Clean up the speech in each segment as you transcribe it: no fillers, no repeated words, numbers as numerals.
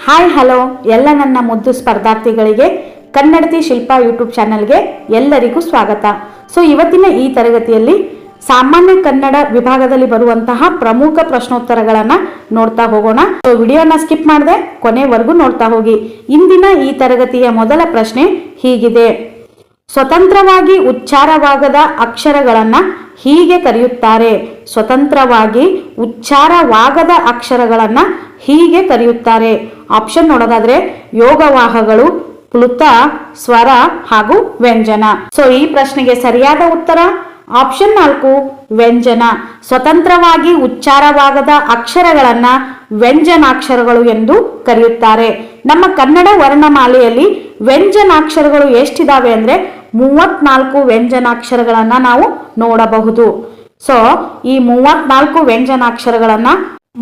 Hi hello ಎಲ್ಲ ನನ್ನ ಮುದ್ದು ಸ್ಪರ್ಧಾರ್ಥಿಗಳಿಗೆ ಕನ್ನಡತಿ ಶಿಲ್ಪಾ ಯೂಟ್ಯೂಬ್ ಚಾನಲ್ಗೆ ಎಲ್ಲರಿಗೂ ಸ್ವಾಗತ. ಸೊ ಇವತ್ತಿನ ಈ ತರಗತಿಯಲ್ಲಿ ಸಾಮಾನ್ಯ ಕನ್ನಡ ವಿಭಾಗದಲ್ಲಿ ಬರುವಂತಹ ಪ್ರಮುಖ ಪ್ರಶ್ನೋತ್ತರಗಳನ್ನು ನೋಡ್ತಾ ಹೋಗೋಣ. ಸೊ ವಿಡಿಯೋನ ಸ್ಕಿಪ್ ಮಾಡದೆ ಕೊನೆವರೆಗೂ ನೋಡ್ತಾ ಹೋಗಿ. ಇಂದಿನ ಈ ತರಗತಿಯ ಮೊದಲ ಪ್ರಶ್ನೆ ಹೀಗಿದೆ: ಸ್ವತಂತ್ರವಾಗಿ ಉಚ್ಚಾರವಾಗದ ಅಕ್ಷರಗಳನ್ನು ಹೀಗೆ ಕರೆಯುತ್ತಾರೆ. ಸ್ವತಂತ್ರವಾಗಿ ಉಚ್ಚಾರವಾಗದ ಅಕ್ಷರಗಳನ್ನು ಹೀಗೆ ಕರೆಯುತ್ತಾರೆ. ಆಪ್ಷನ್ ನೋಡೋದಾದ್ರೆ ಯೋಗವಾಹಗಳು, ಪ್ಲುತ, ಸ್ವರ ಹಾಗೂ ವ್ಯಂಜನ. ಸೊ ಈ ಪ್ರಶ್ನೆಗೆ ಸರಿಯಾದ ಉತ್ತರ ಆಪ್ಷನ್ 4 ವ್ಯಂಜನ. ಸ್ವತಂತ್ರವಾಗಿ ಉಚ್ಚಾರವಾಗದ ಅಕ್ಷರಗಳನ್ನ ವ್ಯಂಜನಾಕ್ಷರಗಳು ಎಂದು ಕರೆಯುತ್ತಾರೆ. ನಮ್ಮ ಕನ್ನಡ ವರ್ಣಮಾಲೆಯಲ್ಲಿ ವ್ಯಂಜನಾಕ್ಷರಗಳು ಎಷ್ಟಿದಾವೆ ಅಂದ್ರೆ 34 ವ್ಯಂಜನಾಕ್ಷರಗಳನ್ನ ನಾವು ನೋಡಬಹುದು. ಸೊ ಈ 34 ವ್ಯಂಜನಾಕ್ಷರಗಳನ್ನ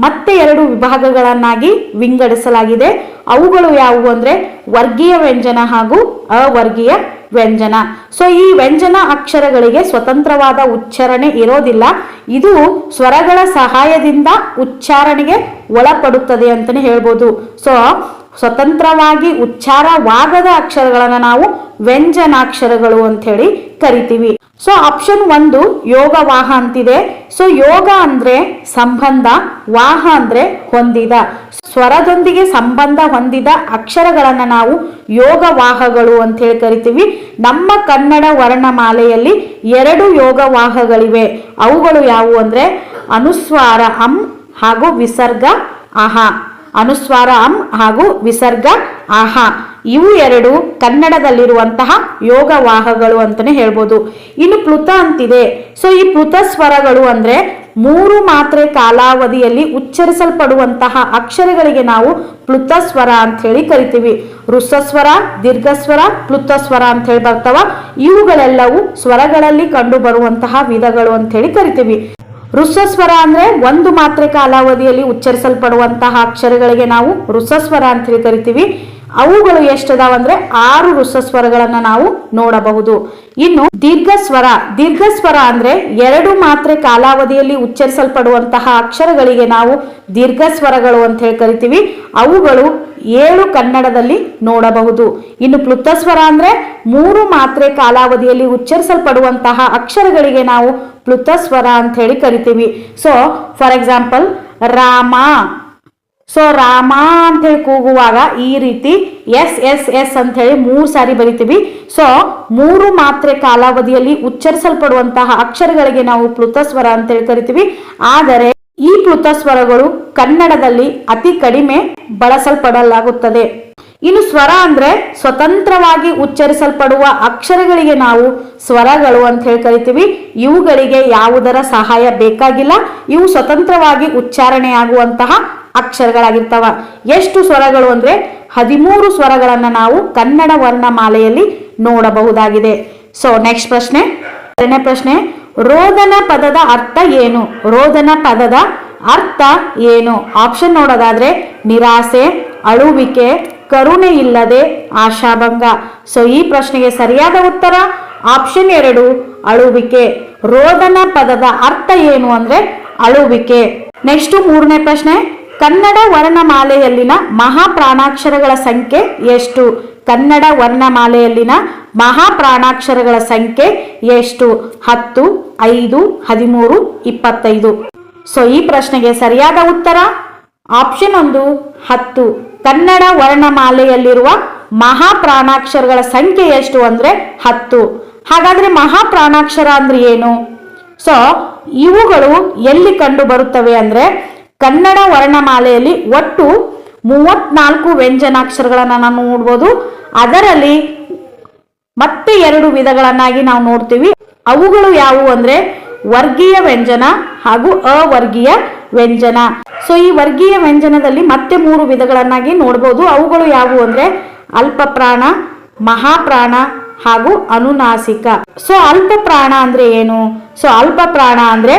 ಮತ್ತೆ 2 ವಿಭಾಗಗಳನ್ನಾಗಿ ವಿಂಗಡಿಸಲಾಗಿದೆ. ಅವುಗಳು ಯಾವುವು ಅಂದ್ರೆ ವರ್ಗೀಯ ವ್ಯಂಜನ ಹಾಗೂ ಅವರ್ಗೀಯ ವ್ಯಂಜನ. ಸೊ ಈ ವ್ಯಂಜನ ಅಕ್ಷರಗಳಿಗೆ ಸ್ವತಂತ್ರವಾದ ಉಚ್ಚಾರಣೆ ಇರೋದಿಲ್ಲ. ಇದು ಸ್ವರಗಳ ಸಹಾಯದಿಂದ ಉಚ್ಚಾರಣೆಗೆ ಒಳಪಡುತ್ತದೆ ಅಂತಾನೆ ಹೇಳ್ಬೋದು. ಸೊ ಸ್ವತಂತ್ರವಾಗಿ ಉಚ್ಚಾರವಾಗದ ಅಕ್ಷರಗಳನ್ನ ನಾವು ವ್ಯಂಜನಾಕ್ಷರಗಳು ಅಂತ ಹೇಳಿ ಕರಿತೀವಿ. ಸೊ ಆಪ್ಷನ್ 1 ಯೋಗವಾಹ ಅಂತಿದೆ. ಸೊ ಯೋಗ ಅಂದ್ರೆ ಸಂಬಂಧ, ವಾಹ ಅಂದ್ರೆ ಹೊಂದಿದ. ಸ್ವರದೊಂದಿಗೆ ಸಂಬಂಧ ಹೊಂದಿದ ಅಕ್ಷರಗಳನ್ನ ನಾವು ಯೋಗವಾಹಗಳು ಅಂತ ಹೇಳಿ ಕರಿತೀವಿ. ನಮ್ಮ ಕನ್ನಡ ವರ್ಣಮಾಲೆಯಲ್ಲಿ 2 ಯೋಗವಾಹಗಳಿವೆ. ಅವುಗಳು ಯಾವುವು ಅಂದ್ರೆ ಅನುಸ್ವಾರ ಅಂ ಹಾಗೂ ವಿಸರ್ಗ ಅಹ. ಅನುಸ್ವಾರ ಅಂ ಹಾಗೂ ವಿಸರ್ಗ ಆಹ, ಇವು 2 ಕನ್ನಡದಲ್ಲಿರುವಂತಹ ಯೋಗವಾಹಗಳು ಅಂತಾನೆ ಹೇಳ್ಬೋದು. ಇನ್ನು ಪ್ಲುತ ಅಂತಿದೆ. ಸೊ ಈ ಪ್ಲುತ ಸ್ವರಗಳು ಅಂದ್ರೆ 3 ಮಾತ್ರೆ ಕಾಲಾವಧಿಯಲ್ಲಿ ಉಚ್ಚರಿಸಲ್ಪಡುವಂತಹ ಅಕ್ಷರಗಳಿಗೆ ನಾವು ಪ್ಲುತ ಸ್ವರ ಅಂತ ಹೇಳಿ ಕರಿತೀವಿ. ಋಸ್ವಸ್ವರ, ದೀರ್ಘಸ್ವರ, ಪ್ಲುತ ಸ್ವರ ಅಂತ ಹೇಳಿ ಬರ್ತಾವ. ಇವುಗಳೆಲ್ಲವೂ ಸ್ವರಗಳಲ್ಲಿ ಕಂಡು ಬರುವಂತಹ ವಿಧಗಳು ಅಂತ ಹೇಳಿ ಕರಿತೀವಿ. ಋಸ್ವಸ್ವರ ಅಂದ್ರೆ 1 ಮಾತ್ರೆ ಕಾಲಾವಧಿಯಲ್ಲಿ ಉಚ್ಚರಿಸಲ್ಪಡುವಂತಹ ಅಕ್ಷರಗಳಿಗೆ ನಾವು ಋಸ್ವಸ್ವರ ಅಂತ ಹೇಳಿ ಕರಿತೀವಿ. ಅವುಗಳು ಎಷ್ಟದಾವ ಅಂದ್ರೆ 6 ಋಸ್ವಸ್ವರಗಳನ್ನ ನಾವು ನೋಡಬಹುದು. ಇನ್ನು ದೀರ್ಘಸ್ವರ. ದೀರ್ಘಸ್ವರ ಅಂದ್ರೆ 2 ಮಾತ್ರೆ ಕಾಲಾವಧಿಯಲ್ಲಿ ಉಚ್ಚರಿಸಲ್ಪಡುವಂತಹ ಅಕ್ಷರಗಳಿಗೆ ನಾವು ದೀರ್ಘಸ್ವರಗಳು ಅಂತ ಹೇಳಿ ಕರಿತೀವಿ. ಅವುಗಳು 7 ಕನ್ನಡದಲ್ಲಿ ನೋಡಬಹುದು. ಇನ್ನು ಪ್ಲುತಸ್ವರ ಅಂದ್ರೆ 3 ಮಾತ್ರೆ ಕಾಲಾವಧಿಯಲ್ಲಿ ಉಚ್ಚರಿಸಲ್ಪಡುವಂತಹ ಅಕ್ಷರಗಳಿಗೆ ನಾವು ಪ್ಲುತಸ್ವರ ಅಂತ ಹೇಳಿ ಕರಿತೀವಿ. So for example Rama. So Rama ಅಂತ ಹೇಳಿ ಕೂಗುವಾಗ ಈ ರೀತಿ ಎಸ್ ಎಸ್ ಎಸ್ ಅಂತ ಹೇಳಿ 3 ಸಾರಿ ಬರಿತೀವಿ. ಸೊ 3 ಮಾತ್ರೆ ಕಾಲಾವಧಿಯಲ್ಲಿ ಉಚ್ಚರಿಸಲ್ಪಡುವಂತಹ ಅಕ್ಷರಗಳಿಗೆ ನಾವು ಪ್ಲುತಸ್ವರ ಅಂತ ಹೇಳಿ ಕರಿತೀವಿ. ಆದರೆ ಈ ಪ್ಲುತಸ್ವರಗಳು ಕನ್ನಡದಲ್ಲಿ ಅತಿ ಕಡಿಮೆ ಬಳಸಲ್ಪಡಲಾಗುತ್ತದೆ. ಇನ್ನು ಸ್ವರ ಅಂದ್ರೆ ಸ್ವತಂತ್ರವಾಗಿ ಉಚ್ಚರಿಸಲ್ಪಡುವ ಅಕ್ಷರಗಳಿಗೆ ನಾವು ಸ್ವರಗಳು ಅಂತ ಹೇಳಿ ಕರಿತೀವಿ. ಇವುಗಳಿಗೆ ಯಾವುದರ ಸಹಾಯ ಬೇಕಾಗಿಲ್ಲ. ಇವು ಸ್ವತಂತ್ರವಾಗಿ ಉಚ್ಚಾರಣೆ ಆಗುವಂತಹ ಅಕ್ಷರಗಳಾಗಿರ್ತಾವ. ಎಷ್ಟು ಸ್ವರಗಳು ಅಂದ್ರೆ 13 ಸ್ವರಗಳನ್ನ ನಾವು ಕನ್ನಡ ವರ್ಣಮಾಲೆಯಲ್ಲಿ ನೋಡಬಹುದಾಗಿದೆ. ಸೊ ನೆಕ್ಸ್ಟ್ ಪ್ರಶ್ನೆ, 2ನೇ ಪ್ರಶ್ನೆ, ರೋದನ ಪದದ ಅರ್ಥ ಏನು? ರೋದನ ಪದದ ಅರ್ಥ ಏನು? ಆಪ್ಷನ್ ನೋಡೋದಾದ್ರೆ ನಿರಾಸೆ, ಅಳುವಿಕೆ, ಕರುಣೆ ಇಲ್ಲದೆ, ಆಶಾಭಂಗ. ಸೊ ಈ ಪ್ರಶ್ನೆಗೆ ಸರಿಯಾದ ಉತ್ತರ ಆಪ್ಷನ್ 2 ಅಳುವಿಕೆ. ರೋದನ ಪದದ ಅರ್ಥ ಏನು ಅಂದ್ರೆ ಅಳುವಿಕೆ. ನೆಕ್ಸ್ಟ್ 3ನೇ ಪ್ರಶ್ನೆ, ಕನ್ನಡ ವರ್ಣಮಾಲೆಯಲ್ಲಿನ ಮಹಾಪ್ರಾಣಾಕ್ಷರಗಳ ಸಂಖ್ಯೆ ಎಷ್ಟು? ಕನ್ನಡ ವರ್ಣಮಾಲೆಯಲ್ಲಿನ ಮಹಾಪ್ರಾಣಾಕ್ಷರಗಳ ಸಂಖ್ಯೆ ಎಷ್ಟು? 10, 5, 13, 25. ಸೊ ಈ ಪ್ರಶ್ನೆಗೆ ಸರಿಯಾದ ಉತ್ತರ ಆಪ್ಷನ್ 1 10. ಕನ್ನಡ ವರ್ಣಮಾಲೆಯಲ್ಲಿರುವ ಮಹಾಪ್ರಾಣಾಕ್ಷರಗಳ ಸಂಖ್ಯೆ ಎಷ್ಟು ಅಂದ್ರೆ 10. ಹಾಗಾದ್ರೆ ಮಹಾಪ್ರಾಣಾಕ್ಷರ ಅಂದ್ರೆ ಏನು? ಸೊ ಇವುಗಳು ಎಲ್ಲಿ ಕಂಡು ಬರುತ್ತವೆ ಅಂದ್ರೆ ಕನ್ನಡ ವರ್ಣಮಾಲೆಯಲ್ಲಿ ಒಟ್ಟು 34 ವ್ಯಂಜನಾಕ್ಷರಗಳನ್ನ ನಾವು ನೋಡ್ಬೋದು. ಅದರಲ್ಲಿ ಮತ್ತೆ 2 ವಿಧಗಳನ್ನಾಗಿ ನಾವು ನೋಡ್ತೀವಿ. ಅವುಗಳು ಯಾವುವು ಅಂದ್ರೆ ವರ್ಗೀಯ ವ್ಯಂಜನ ಹಾಗೂ ಅವರ್ಗೀಯ ವ್ಯಂಜನ. ಸೊ ಈ ವರ್ಗೀಯ ವ್ಯಂಜನದಲ್ಲಿ ಮತ್ತೆ 3 ವಿಧಗಳನ್ನಾಗಿ ನೋಡ್ಬೋದು. ಅವುಗಳು ಯಾವುವು ಅಂದ್ರೆ ಅಲ್ಪ ಪ್ರಾಣ, ಮಹಾಪ್ರಾಣ ಹಾಗೂ ಅನುನಾಸಿಕ. ಸೊ ಅಲ್ಪ ಪ್ರಾಣ ಅಂದ್ರೆ ಏನು? ಸೊ ಅಲ್ಪ ಪ್ರಾಣ ಅಂದ್ರೆ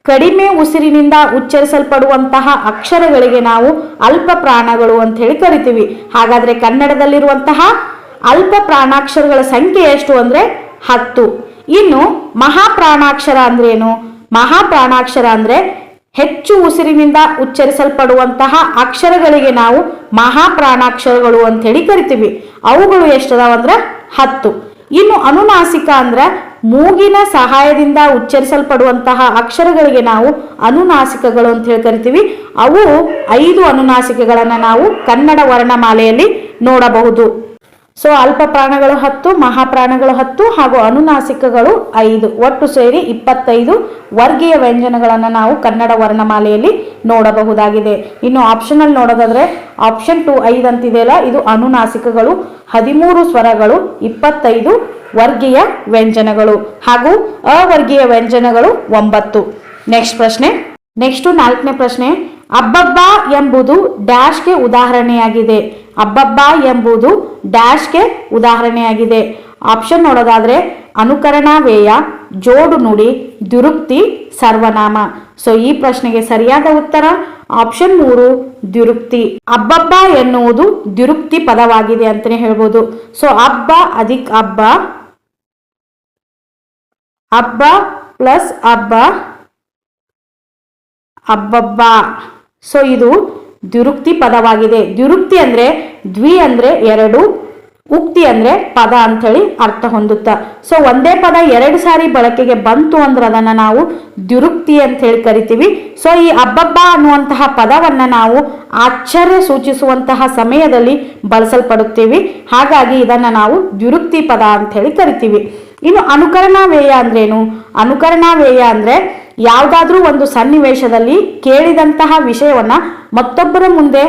ಕಡಿಮೆ ಉಸಿರಿನಿಂದ ಉಚ್ಚರಿಸಲ್ಪಡುವಂತಹ ಅಕ್ಷರಗಳಿಗೆ ನಾವು ಅಲ್ಪ ಪ್ರಾಣಗಳು ಅಂತ ಹೇಳಿ ಕರಿತೀವಿ. ಹಾಗಾದ್ರೆ ಕನ್ನಡದಲ್ಲಿರುವಂತಹ ಅಲ್ಪ ಪ್ರಾಣಾಕ್ಷರಗಳ ಸಂಖ್ಯೆ ಎಷ್ಟು ಅಂದ್ರೆ 10. ಇನ್ನು ಮಹಾಪ್ರಾಣಾಕ್ಷರ ಅಂದ್ರೆ ಏನು? ಮಹಾಪ್ರಾಣಾಕ್ಷರ ಅಂದ್ರೆ ಹೆಚ್ಚು ಉಸಿರಿನಿಂದ ಉಚ್ಚರಿಸಲ್ಪಡುವಂತಹ ಅಕ್ಷರಗಳಿಗೆ ನಾವು ಮಹಾಪ್ರಾಣಾಕ್ಷರಗಳು ಅಂತ ಹೇಳಿ ಕರಿತೀವಿ. ಅವುಗಳು ಎಷ್ಟದಾವ ಅಂದ್ರೆ 10. ಇನ್ನು ಅನುನಾಸಿಕ ಅಂದ್ರೆ ಮೂಗಿನ ಸಹಾಯದಿಂದ ಉಚ್ಚರಿಸಲ್ಪಡುವಂತಹ ಅಕ್ಷರಗಳಿಗೆ ನಾವು ಅನುನಾಸಿಕಗಳು ಅಂತ ಹೇಳಿ ಕರಿತೀವಿ. ಅವು 5 ಅನುನಾಸಿಕಗಳನ್ನ ನಾವು ಕನ್ನಡ ವರ್ಣಮಾಲೆಯಲ್ಲಿ ನೋಡಬಹುದು. ಸೊ ಅಲ್ಪ ಪ್ರಾಣಗಳು 10, ಮಹಾಪ್ರಾಣಗಳು 10 ಹಾಗೂ ಅನುನಾಸಿಕಗಳು 5, ಒಟ್ಟು ಸೇರಿ 25 ವರ್ಗೀಯ ವ್ಯಂಜನಗಳನ್ನು ನಾವು ಕನ್ನಡ ವರ್ಣಮಾಲೆಯಲ್ಲಿ ನೋಡಬಹುದಾಗಿದೆ. ಇನ್ನು ಆಪ್ಷನಲ್ ನೋಡೋದಾದ್ರೆ ಆಪ್ಷನ್ 2 5 ಅಂತಿದೆಯಲ್ಲ, ಇದು ಅನುನಾಸಿಕಗಳು, 13 ಸ್ವರಗಳು, 25 ವರ್ಗೀಯ ವ್ಯಂಜನಗಳು ಹಾಗೂ ಅವರ್ಗೀಯ ವ್ಯಂಜನಗಳು 9. ನೆಕ್ಸ್ಟ್ ಪ್ರಶ್ನೆ. ನೆಕ್ಸ್ಟ್ 4ನೇ ಪ್ರಶ್ನೆ. ಅಬ್ಬಬ್ಬಾ ಎಂಬುದು ಡ್ಯಾಶ್ಗೆ ಉದಾಹರಣೆಯಾಗಿದೆ. ಅಬ್ಬಬ್ಬಾ ಎಂಬುದು ಡ್ಯಾಶ್ಗೆ ಉದಾಹರಣೆಯಾಗಿದೆ. ಆಪ್ಷನ್ ನೋಡೋದಾದ್ರೆ ಅನುಕರಣಾವೇಯ, ಜೋಡು ನುಡಿ, ದ್ಯುರುಕ್ತಿ, ಸರ್ವನಾಮ. ಸೊ ಈ ಪ್ರಶ್ನೆಗೆ ಸರಿಯಾದ ಉತ್ತರ ಆಪ್ಷನ್ 3 ದ್ಯುರುಕ್ತಿ. ಅಬ್ಬಬ್ಬ ಎನ್ನುವುದು ದ್ಯುರುಕ್ತಿ ಪದವಾಗಿದೆ ಅಂತಾನೆ ಹೇಳ್ಬೋದು. ಸೊ ಅಬ್ಬ ಅಧಿಕ್ ಅಬ್ಬ, ಅಬ್ಬ ಪ್ಲಸ್ ಅಬ್ಬ, ಅಬ್ಬಬ್ಬ. ಸೊ ಇದು ದ್ಯುರುಕ್ತಿ ಪದವಾಗಿದೆ. ದ್ಯುರುಕ್ತಿ ಅಂದ್ರೆ ದ್ವಿ ಅಂದ್ರೆ 2, ಉಕ್ತಿ ಅಂದ್ರೆ ಪದ ಅಂತ ಹೇಳಿ ಅರ್ಥ ಹೊಂದುತ್ತಾ. ಸೊ ಒಂದೇ ಪದ 2 ಸಾರಿ ಬಳಕೆಗೆ ಬಂತು ಅಂದ್ರೆ ಅದನ್ನ ನಾವು ದ್ಯುರುಕ್ತಿ ಅಂತ ಹೇಳಿ ಕರಿತೀವಿ. ಸೊ ಈ ಅಬ್ಬಬ್ಬ ಅನ್ನುವಂತಹ ಪದವನ್ನ ನಾವು ಆಶ್ಚರ್ಯ ಸೂಚಿಸುವಂತಹ ಸಮಯದಲ್ಲಿ ಬಳಸಲ್ಪಡುತ್ತೀವಿ. ಹಾಗಾಗಿ ಇದನ್ನ ನಾವು ದ್ಯುರುಕ್ತಿ ಪದ ಅಂತ ಹೇಳಿ ಕರಿತೀವಿ. ಇನ್ನು ಅನುಕರಣಾವೇಯ ಅಂದ್ರೇನು? ಅನುಕರಣಾವೇಯ ಅಂದ್ರೆ ಯಾವುದಾದ್ರೂ ಒಂದು ಸನ್ನಿವೇಶದಲ್ಲಿ ಕೇಳಿದಂತಹ ವಿಷಯವನ್ನ ಮತ್ತೊಬ್ಬರ ಮುಂದೆ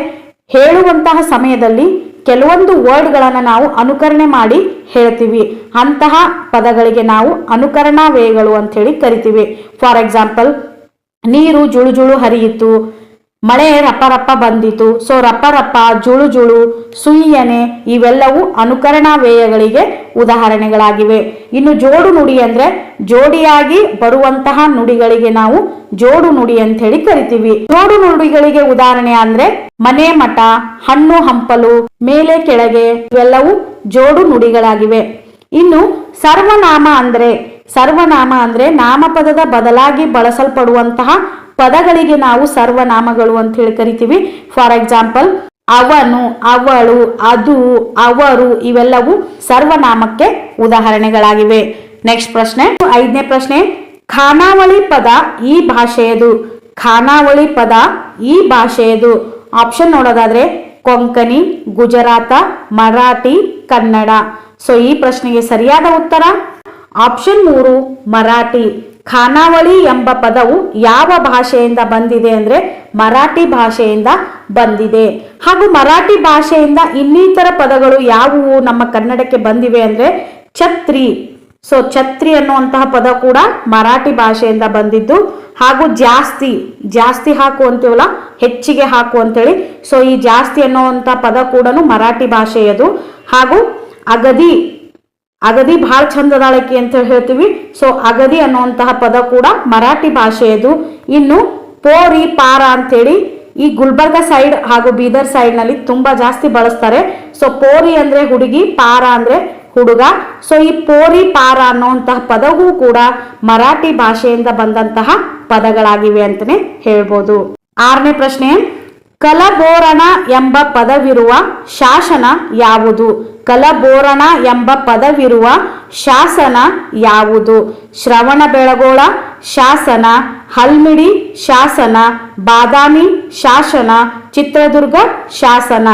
ಹೇಳುವಂತಹ ಸಮಯದಲ್ಲಿ ಕೆಲವೊಂದು ವರ್ಡ್ಗಳನ್ನು ನಾವು ಅನುಕರಣೆ ಮಾಡಿ ಹೇಳ್ತೀವಿ. ಅಂತಹ ಪದಗಳಿಗೆ ನಾವು ಅನುಕರಣಾವೇಯಗಳು ಅಂತ ಹೇಳಿ ಕರಿತೀವಿ. ಫಾರ್ ಎಕ್ಸಾಂಪಲ್, ನೀರು ಜುಳು ಜುಳು ಹರಿಯಿತು, ಮಳೆ ರಪ್ಪ ರಪ್ಪ ಬಂದಿತು. ಸೊ ರಪ್ಪ ರಪ್ಪ, ಜುಳು ಜುಳು, ಸುಯ್ಯನೆ ಇವೆಲ್ಲವೂ ಅನುಕರಣಾವೇಯಗಳಿಗೆ ಉದಾಹರಣೆಗಳಾಗಿವೆ. ಇನ್ನು ಜೋಡು ನುಡಿ ಅಂದ್ರೆ ಜೋಡಿಯಾಗಿ ಬರುವಂತಹ ನುಡಿಗಳಿಗೆ ನಾವು ಜೋಡು ನುಡಿ ಅಂತ ಹೇಳಿ ಕರಿತೀವಿ. ಜೋಡು ನುಡಿಗಳಿಗೆ ಉದಾಹರಣೆ ಅಂದ್ರೆ ಮನೆ ಮಠ, ಹಣ್ಣು ಹಂಪಲು, ಮೇಲೆ ಕೆಳಗೆ ಇವೆಲ್ಲವೂ ಜೋಡು ನುಡಿಗಳಾಗಿವೆ. ಇನ್ನು ಸರ್ವನಾಮ ಅಂದ್ರೆ ನಾಮಪದದ ಬದಲಾಗಿ ಬಳಸಲ್ಪಡುವಂತಹ ಪದಗಳಿಗೆ ನಾವು ಸರ್ವನಾಮಗಳು ಅಂತ ಹೇಳಿ ಕರಿತೀವಿ. ಫಾರ್ ಎಕ್ಸಾಂಪಲ್, ಅವನು, ಅವಳು, ಅದು, ಅವರು ಇವೆಲ್ಲವೂ ಸರ್ವನಾಮಕ್ಕೆ ಉದಾಹರಣೆಗಳಾಗಿವೆ. ನೆಕ್ಸ್ಟ್ ಪ್ರಶ್ನೆ. 5ನೇ ಪ್ರಶ್ನೆ. ಖಾನಾವಳಿ ಪದ ಈ ಭಾಷೆಯದು. ಖಾನಾವಳಿ ಪದ ಈ ಭಾಷೆಯದು. ಆಪ್ಷನ್ ನೋಡೋದಾದ್ರೆ ಕೊಂಕಣಿ, ಗುಜರಾತ, ಮರಾಠಿ, ಕನ್ನಡ. ಸೊ ಈ ಪ್ರಶ್ನೆಗೆ ಸರಿಯಾದ ಉತ್ತರ ಆಪ್ಷನ್ 3 ಮರಾಠಿ. ಖಾನಾವಳಿ ಎಂಬ ಪದವು ಯಾವ ಭಾಷೆಯಿಂದ ಬಂದಿದೆ ಅಂದ್ರೆ ಮರಾಠಿ ಭಾಷೆಯಿಂದ ಬಂದಿದೆ. ಹಾಗೂ ಮರಾಠಿ ಭಾಷೆಯಿಂದ ಇನ್ನಿತರ ಪದಗಳು ಯಾವುವು ನಮ್ಮ ಕನ್ನಡಕ್ಕೆ ಬಂದಿವೆ ಅಂದ್ರೆ ಛತ್ರಿ. ಸೊ ಛತ್ರಿ ಅನ್ನುವಂತಹ ಪದ ಕೂಡ ಮರಾಠಿ ಭಾಷೆಯಿಂದ ಬಂದಿದ್ದು. ಹಾಗೂ ಜಾಸ್ತಿ ಹಾಕು ಅಂತೀವಲ್ಲ, ಹೆಚ್ಚಿಗೆ ಹಾಕು ಅಂತೇಳಿ. ಸೊ ಈ ಜಾಸ್ತಿ ಅನ್ನುವಂಥ ಪದ ಕೂಡ ಮರಾಠಿ ಭಾಷೆಯದು. ಹಾಗೂ ಅಗದಿ ಬಹಳ ಚಂದದಾಳಕಿ ಅಂತ ಹೇಳ್ತೀವಿ. ಸೊ ಅಗದಿ ಅನ್ನುವಂತಹ ಪದ ಕೂಡ ಮರಾಠಿ ಭಾಷೆಯದು. ಇನ್ನು ಪೋರಿ, ಪಾರ ಅಂತೇಳಿ ಈ ಗುಲ್ಬರ್ಗ ಸೈಡ್ ಹಾಗೂ ಬೀದರ್ ಸೈಡ್ ನಲ್ಲಿ ತುಂಬಾ ಜಾಸ್ತಿ ಬಳಸ್ತಾರೆ. ಸೊ ಪೋರಿ ಅಂದ್ರೆ ಹುಡುಗಿ, ಪಾರ ಅಂದ್ರೆ ಹುಡುಗ. ಸೊ ಈ ಪೋರಿ ಪಾರ ಅನ್ನುವಂತಹ ಪದವೂ ಕೂಡ ಮರಾಠಿ ಭಾಷೆಯಿಂದ ಬಂದಂತಹ ಪದಗಳಾಗಿವೆ ಅಂತಾನೆ ಹೇಳ್ಬೋದು. 6ನೇ ಪ್ರಶ್ನೆ. ಕಲಬೋರಣ ಎಂಬ ಪದವಿರುವ ಶಾಸನ ಯಾವುದು? ಕಲಬೋರಣ ಎಂಬ ಪದವಿರುವ ಶಾಸನ ಯಾವುದು? ಶ್ರವಣ ಬೆಳಗೋಳ ಶಾಸನ, ಹಲ್ಮಿಡಿ ಶಾಸನ, ಬಾದಾಮಿ ಶಾಸನ, ಚಿತ್ರದುರ್ಗ ಶಾಸನ.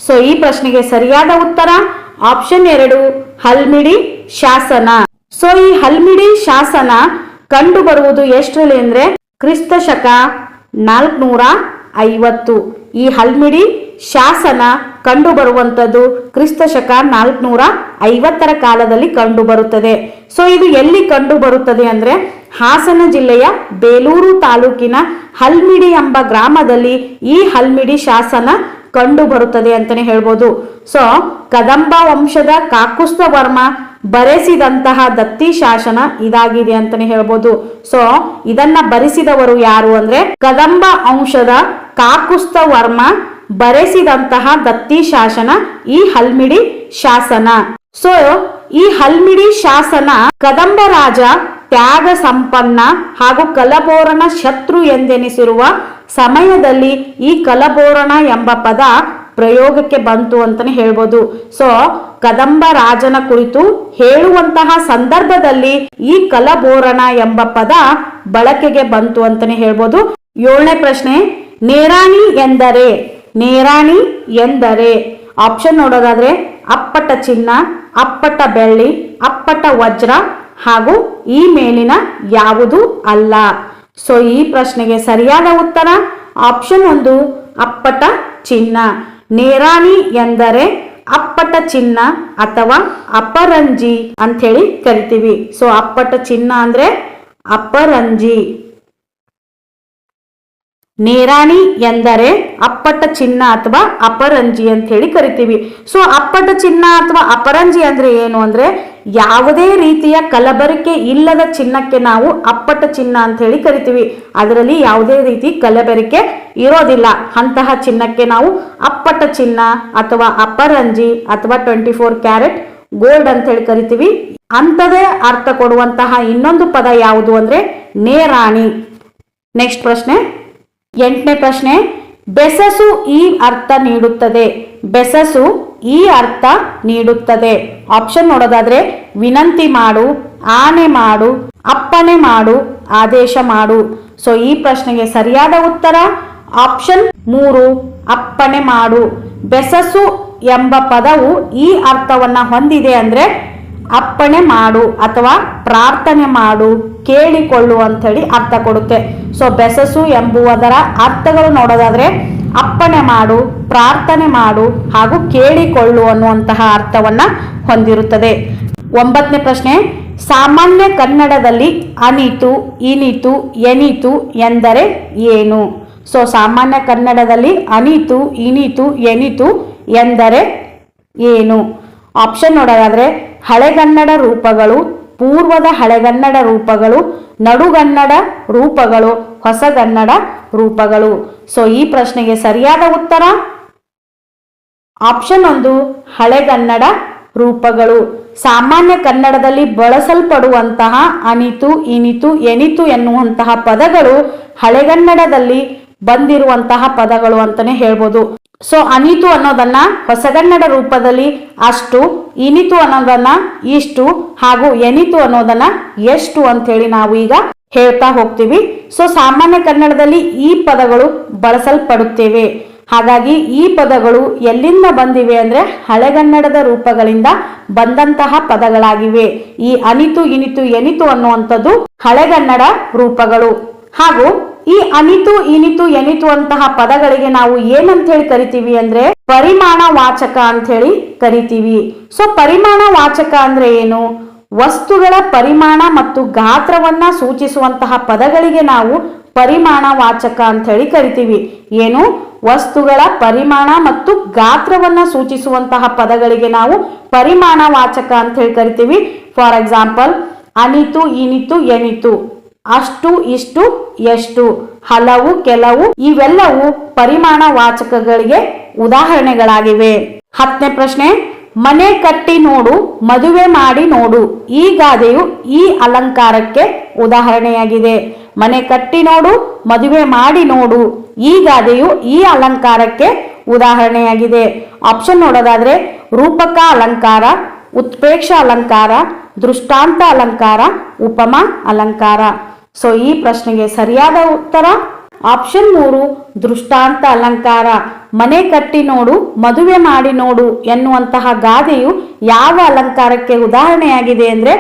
ಸೊ ಈ ಪ್ರಶ್ನೆಗೆ ಸರಿಯಾದ ಉತ್ತರ ಆಪ್ಷನ್ 2 ಹಲ್ಮಿಡಿ ಶಾಸನ. ಸೊ ಈ ಹಲ್ಮಿಡಿ ಶಾಸನ ಕಂಡು ಬರುವುದು ಎಷ್ಟರಲ್ಲಿ ಅಂದ್ರೆ ಕ್ರಿಸ್ತ ಶಕ 450. ಈ ಹಲ್ಮಿಡಿ ಶಾಸನ ಕಂಡು ಬರುವಂತದ್ದು ಕ್ರಿಸ್ತ ಶಕ 450ರ ಕಾಲದಲ್ಲಿ ಕಂಡು ಬರುತ್ತದೆ. ಸೊ ಇದು ಎಲ್ಲಿ ಕಂಡು ಬರುತ್ತದೆ ಅಂದ್ರೆ ಹಾಸನ ಜಿಲ್ಲೆಯ ಬೇಲೂರು ತಾಲೂಕಿನ ಹಲ್ಮಿಡಿ ಎಂಬ ಗ್ರಾಮದಲ್ಲಿ ಈ ಹಲ್ಮಿಡಿ ಶಾಸನ ಕಂಡು ಬರುತ್ತದೆ ಅಂತಾನೆ ಹೇಳ್ಬೋದು. ಸೊ ಕದಂಬ ವಂಶದ ಕಾಕುಸ್ಥ ವರ್ಮ ಬರೆಸಿದಂತಹ ದತ್ತಿ ಶಾಸನ ಇದಾಗಿದೆ ಅಂತಾನೆ ಹೇಳ್ಬೋದು. ಸೊ ಇದನ್ನ ಬರೆಸಿದವರು ಯಾರು ಅಂದ್ರೆ ಕದಂಬ ವಂಶದ ಕಾಕುಸ್ಥ ವರ್ಮ ಬರೆಸಿದಂತಹ ದತ್ತಿ ಶಾಸನ ಈ ಹಲ್ಮಿಡಿ ಶಾಸನ. ಸೊ ಈ ಹಲ್ಮಿಡಿ ಶಾಸನ ಕದಂಬ ರಾಜ ತ್ಯಾಗ ಸಂಪನ್ನ ಹಾಗೂ ಕಲಬೋರನ ಶತ್ರು ಎಂದೆನಿಸಿರುವ ಸಮಯದಲ್ಲಿ ಈ ಕಲಬೋರನ ಎಂಬ ಪದ ಪ್ರಯೋಗಕ್ಕೆ ಬಂತು ಅಂತಾನೆ ಹೇಳ್ಬೋದು. ಸೊ ಕದಂಬ ರಾಜನ ಕುರಿತು ಹೇಳುವಂತಹ ಸಂದರ್ಭದಲ್ಲಿ ಈ ಕಲಬೋರನ ಎಂಬ ಪದ ಬಳಕೆಗೆ ಬಂತು ಅಂತಾನೆ ಹೇಳ್ಬೋದು. 7ನೇ ಪ್ರಶ್ನೆ, ನೇರಾಣಿ ಎಂದರೆ? ನೇರಾಣಿ ಎಂದರೆ ಆಪ್ಷನ್ ನೋಡೋದಾದ್ರೆ ಅಪ್ಪಟ ಚಿನ್ನ, ಅಪ್ಪಟ ಬೆಳ್ಳಿ, ಅಪ್ಪಟ ವಜ್ರ ಹಾಗೂ ಈ ಮೇಲಿನ ಯಾವುದು ಅಲ್ಲ. ಸೊ ಈ ಪ್ರಶ್ನೆಗೆ ಸರಿಯಾದ ಉತ್ತರ ಆಪ್ಷನ್ 1 ಅಪ್ಪಟ ಚಿನ್ನ. ನೇರಾಣಿ ಎಂದರೆ ಅಪ್ಪಟ ಚಿನ್ನ ಅಥವಾ ಅಪರಂಜಿ ಅಂತ ಹೇಳಿ ಕರಿತೀವಿ. ಸೊ ಅಪ್ಪಟ ಚಿನ್ನ ಅಂದ್ರೆ ಅಪರಂಜಿ. ನೇರಾಣಿ ಎಂದರೆ ಅಪ್ಪಟ ಚಿನ್ನ ಅಥವಾ ಅಪರಂಜಿ ಅಂತ ಹೇಳಿ ಕರಿತೀವಿ. ಸೊ ಅಪ್ಪಟ ಚಿನ್ನ ಅಥವಾ ಅಪರಂಜಿ ಅಂದ್ರೆ ಏನು ಅಂದ್ರೆ ಯಾವುದೇ ರೀತಿಯ ಕಲಬೆರಕೆ ಇಲ್ಲದ ಚಿನ್ನಕ್ಕೆ ನಾವು ಅಪ್ಪಟ ಚಿನ್ನ ಅಂತ ಹೇಳಿ ಕರಿತೀವಿ. ಅದರಲ್ಲಿ ಯಾವುದೇ ರೀತಿ ಕಲಬೆರಕೆ ಇರೋದಿಲ್ಲ. ಅಂತಹ ಚಿನ್ನಕ್ಕೆ ನಾವು ಅಪ್ಪಟ ಚಿನ್ನ ಅಥವಾ ಅಪರಂಜಿ ಅಥವಾ 24 ಕ್ಯಾರೆಟ್ ಗೋಲ್ಡ್ ಅಂತ ಹೇಳಿ ಕರಿತೀವಿ. ಅಂಥದೇ ಅರ್ಥ ಕೊಡುವಂತಹ ಇನ್ನೊಂದು ಪದ ಯಾವುದು ಅಂದ್ರೆ ನೇರಾಣಿ. ನೆಕ್ಸ್ಟ್ ಪ್ರಶ್ನೆ, 8ನೇ ಪ್ರಶ್ನೆ, ಬೆಸಸು ಈ ಅರ್ಥ ನೀಡುತ್ತದೆ. ಬೆಸಸು ಈ ಅರ್ಥ ನೀಡುತ್ತದೆ. ಆಪ್ಷನ್ ನೋಡೋದಾದ್ರೆ ವಿನಂತಿ ಮಾಡು, ಆಣೆ ಮಾಡು, ಅಪ್ಪಣೆ ಮಾಡು, ಆದೇಶ ಮಾಡು. ಸೊ ಈ ಪ್ರಶ್ನೆಗೆ ಸರಿಯಾದ ಉತ್ತರ ಆಪ್ಷನ್ 3 ಅಪ್ಪಣೆ ಮಾಡು. ಬೆಸಸು ಎಂಬ ಪದವು ಈ ಅರ್ಥವನ್ನ ಹೊಂದಿದೆ ಅಂದ್ರೆ ಅಪ್ಪಣೆ ಮಾಡು ಅಥವಾ ಪ್ರಾರ್ಥನೆ ಮಾಡು, ಕೇಳಿಕೊಳ್ಳು ಅಂತ ಹೇಳಿ ಅರ್ಥ ಕೊಡುತ್ತೆ. ಸೊ ಬೆಸಸು ಎಂಬುವುದರ ಅರ್ಥಗಳು ನೋಡೋದಾದ್ರೆ ಅಪ್ಪಣೆ ಮಾಡು, ಪ್ರಾರ್ಥನೆ ಮಾಡು ಹಾಗೂ ಕೇಳಿಕೊಳ್ಳು ಅನ್ನುವಂತಹ ಅರ್ಥವನ್ನ ಹೊಂದಿರುತ್ತದೆ. 9ನೇ ಪ್ರಶ್ನೆ, ಸಾಮಾನ್ಯ ಕನ್ನಡದಲ್ಲಿ ಅನಿತು, ಇನಿತು, ಎನಿತು ಎಂದರೆ ಏನು? ಸೊ ಸಾಮಾನ್ಯ ಕನ್ನಡದಲ್ಲಿ ಅನಿತು, ಇನಿತು, ಎನಿತು ಎಂದರೆ ಏನು? ಆಪ್ಷನ್ ನೋಡೋದಾದ್ರೆ ಹಳೆಗನ್ನಡ ರೂಪಗಳು, ಪೂರ್ವದ ಹಳೆಗನ್ನಡ ರೂಪಗಳು, ನಡುಗನ್ನಡ ರೂಪಗಳು, ಹೊಸಗನ್ನಡ ರೂಪಗಳು. ಸೊ ಈ ಪ್ರಶ್ನೆಗೆ ಸರಿಯಾದ ಉತ್ತರ ಆಪ್ಷನ್ 1 ಹಳೆಗನ್ನಡ ರೂಪಗಳು. ಸಾಮಾನ್ಯ ಕನ್ನಡದಲ್ಲಿ ಬಳಸಲ್ಪಡುವಂತಹ ಅನಿತು, ಇನಿತು, ಎನಿತು ಎನ್ನುವಂತಹ ಪದಗಳು ಹಳೆಗನ್ನಡದಲ್ಲಿ ಬಂದಿರುವಂತಹ ಪದಗಳು ಅಂತಾನೆ ಹೇಳ್ಬೋದು. ಸೊ ಅನಿತು ಅನ್ನೋದನ್ನ ಹೊಸಗನ್ನಡ ರೂಪದಲ್ಲಿ ಅಷ್ಟು, ಇನಿತು ಅನ್ನೋದನ್ನ ಇಷ್ಟು ಹಾಗೂ ಎನಿತು ಅನ್ನೋದನ್ನ ಎಷ್ಟು ಅಂತ ಹೇಳಿ ನಾವು ಈಗ ಹೇಳ್ತಾ ಹೋಗ್ತೀವಿ. ಸೊ ಸಾಮಾನ್ಯ ಕನ್ನಡದಲ್ಲಿ ಈ ಪದಗಳು ಬಳಸಲ್ಪಡುತ್ತೇವೆ. ಹಾಗಾಗಿ ಈ ಪದಗಳು ಎಲ್ಲಿಂದ ಬಂದಿವೆ ಅಂದ್ರೆ ಹಳೆಗನ್ನಡದ ರೂಪಗಳಿಂದ ಬಂದಂತಹ ಪದಗಳಾಗಿವೆ. ಈ ಅನಿತು, ಇನಿತು, ಎನಿತು ಅನ್ನುವಂಥದ್ದು ಹಳೆಗನ್ನಡ ರೂಪಗಳು. ಹಾಗೂ ಈ ಅನಿತು, ಇನಿತು, ಎನಿತು ಅಂತಹ ಪದಗಳಿಗೆ ನಾವು ಏನಂತ ಹೇಳಿ ಕರಿತೀವಿ ಅಂದ್ರೆ ಪರಿಮಾಣ ವಾಚಕ ಅಂತ ಹೇಳಿ ಕರಿತೀವಿ. ಸೊ ಪರಿಮಾಣ ವಾಚಕ ಅಂದ್ರೆ ಏನು? ವಸ್ತುಗಳ ಪರಿಮಾಣ ಮತ್ತು ಗಾತ್ರವನ್ನ ಸೂಚಿಸುವಂತಹ ಪದಗಳಿಗೆ ನಾವು ಪರಿಮಾಣ ವಾಚಕ ಅಂತ ಹೇಳಿ ಕರಿತೀವಿ. ಏನು? ವಸ್ತುಗಳ ಪರಿಮಾಣ ಮತ್ತು ಗಾತ್ರವನ್ನ ಸೂಚಿಸುವಂತಹ ಪದಗಳಿಗೆ ನಾವು ಪರಿಮಾಣ ವಾಚಕ ಅಂತ ಹೇಳಿ ಕರಿತೀವಿ. ಫಾರ್ ಎಕ್ಸಾಂಪಲ್, ಅನಿತು, ಇನಿತು, ಎನಿತು, ಅಷ್ಟು, ಇಷ್ಟು, ಎಷ್ಟು, ಹಲವು, ಕೆಲವು ಇವೆಲ್ಲವೂ ಪರಿಮಾಣ ವಾಚಕಗಳಿಗೆ ಉದಾಹರಣೆಗಳಾಗಿವೆ. 10ನೇ ಪ್ರಶ್ನೆ, ಮನೆ ಕಟ್ಟಿ ನೋಡು, ಮದುವೆ ಮಾಡಿ ನೋಡು ಈ ಗಾದೆಯು ಈ ಅಲಂಕಾರಕ್ಕೆ ಉದಾಹರಣೆಯಾಗಿದೆ. ಮನೆ ಕಟ್ಟಿ ನೋಡು, ಮದುವೆ ಮಾಡಿ ನೋಡು ಈ ಗಾದೆಯು ಈ ಅಲಂಕಾರಕ್ಕೆ ಉದಾಹರಣೆಯಾಗಿದೆ. ಆಪ್ಷನ್ ನೋಡೋದಾದ್ರೆ ರೂಪಕ ಅಲಂಕಾರ, ಉತ್ಪ್ರೇಕ್ಷ ಅಲಂಕಾರ, ದೃಷ್ಟಾಂತ ಅಲಂಕಾರ, ಉಪಮಾ ಅಲಂಕಾರ. ಸೊ ಈ ಪ್ರಶ್ನೆಗೆ ಸರಿಯಾದ ಉತ್ತರ ಆಪ್ಷನ್ 3 ದೃಷ್ಟಾಂತ ಅಲಂಕಾರ. ಮನೆ ಕಟ್ಟಿ ನೋಡು, ಮದುವೆ ಮಾಡಿ ನೋಡು ಎನ್ನುವಂತಹ ಗಾದೆಯು ಯಾವ ಅಲಂಕಾರಕ್ಕೆ ಉದಾಹರಣೆಯಾಗಿದೆ ಅಂದ್ರೆ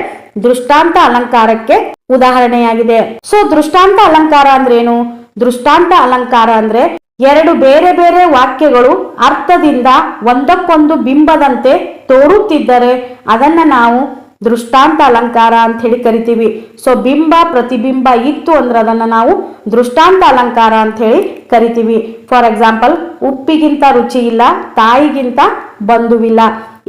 ದೃಷ್ಟಾಂತ ಅಲಂಕಾರಕ್ಕೆ ಉದಾಹರಣೆಯಾಗಿದೆ. ಸೊ ದೃಷ್ಟಾಂತ ಅಲಂಕಾರ ಅಂದ್ರೇನು? ದೃಷ್ಟಾಂತ ಅಲಂಕಾರ ಅಂದ್ರೆ ಎರಡು ಬೇರೆ ಬೇರೆ ವಾಕ್ಯಗಳು ಅರ್ಥದಿಂದ ಒಂದಕ್ಕೊಂದು ಬಿಂಬದಂತೆ ತೋರುತ್ತಿದ್ದರೆ ಅದನ್ನ ನಾವು ದೃಷ್ಟಾಂತ ಅಲಂಕಾರ ಅಂತ ಹೇಳಿ ಕರಿತೀವಿ. ಸೊ ಬಿಂಬ ಪ್ರತಿಬಿಂಬ ಇತ್ತು ಅಂದ್ರೆ ಅದನ್ನ ನಾವು ದೃಷ್ಟಾಂತ ಅಲಂಕಾರ ಅಂತ ಹೇಳಿ ಕರಿತೀವಿ. ಫಾರ್ ಎಕ್ಸಾಂಪಲ್, ಉಪ್ಪಿಗಿಂತ ರುಚಿ ಇಲ್ಲ, ತಾಯಿಗಿಂತ ಬಂಧುವಿಲ್ಲ.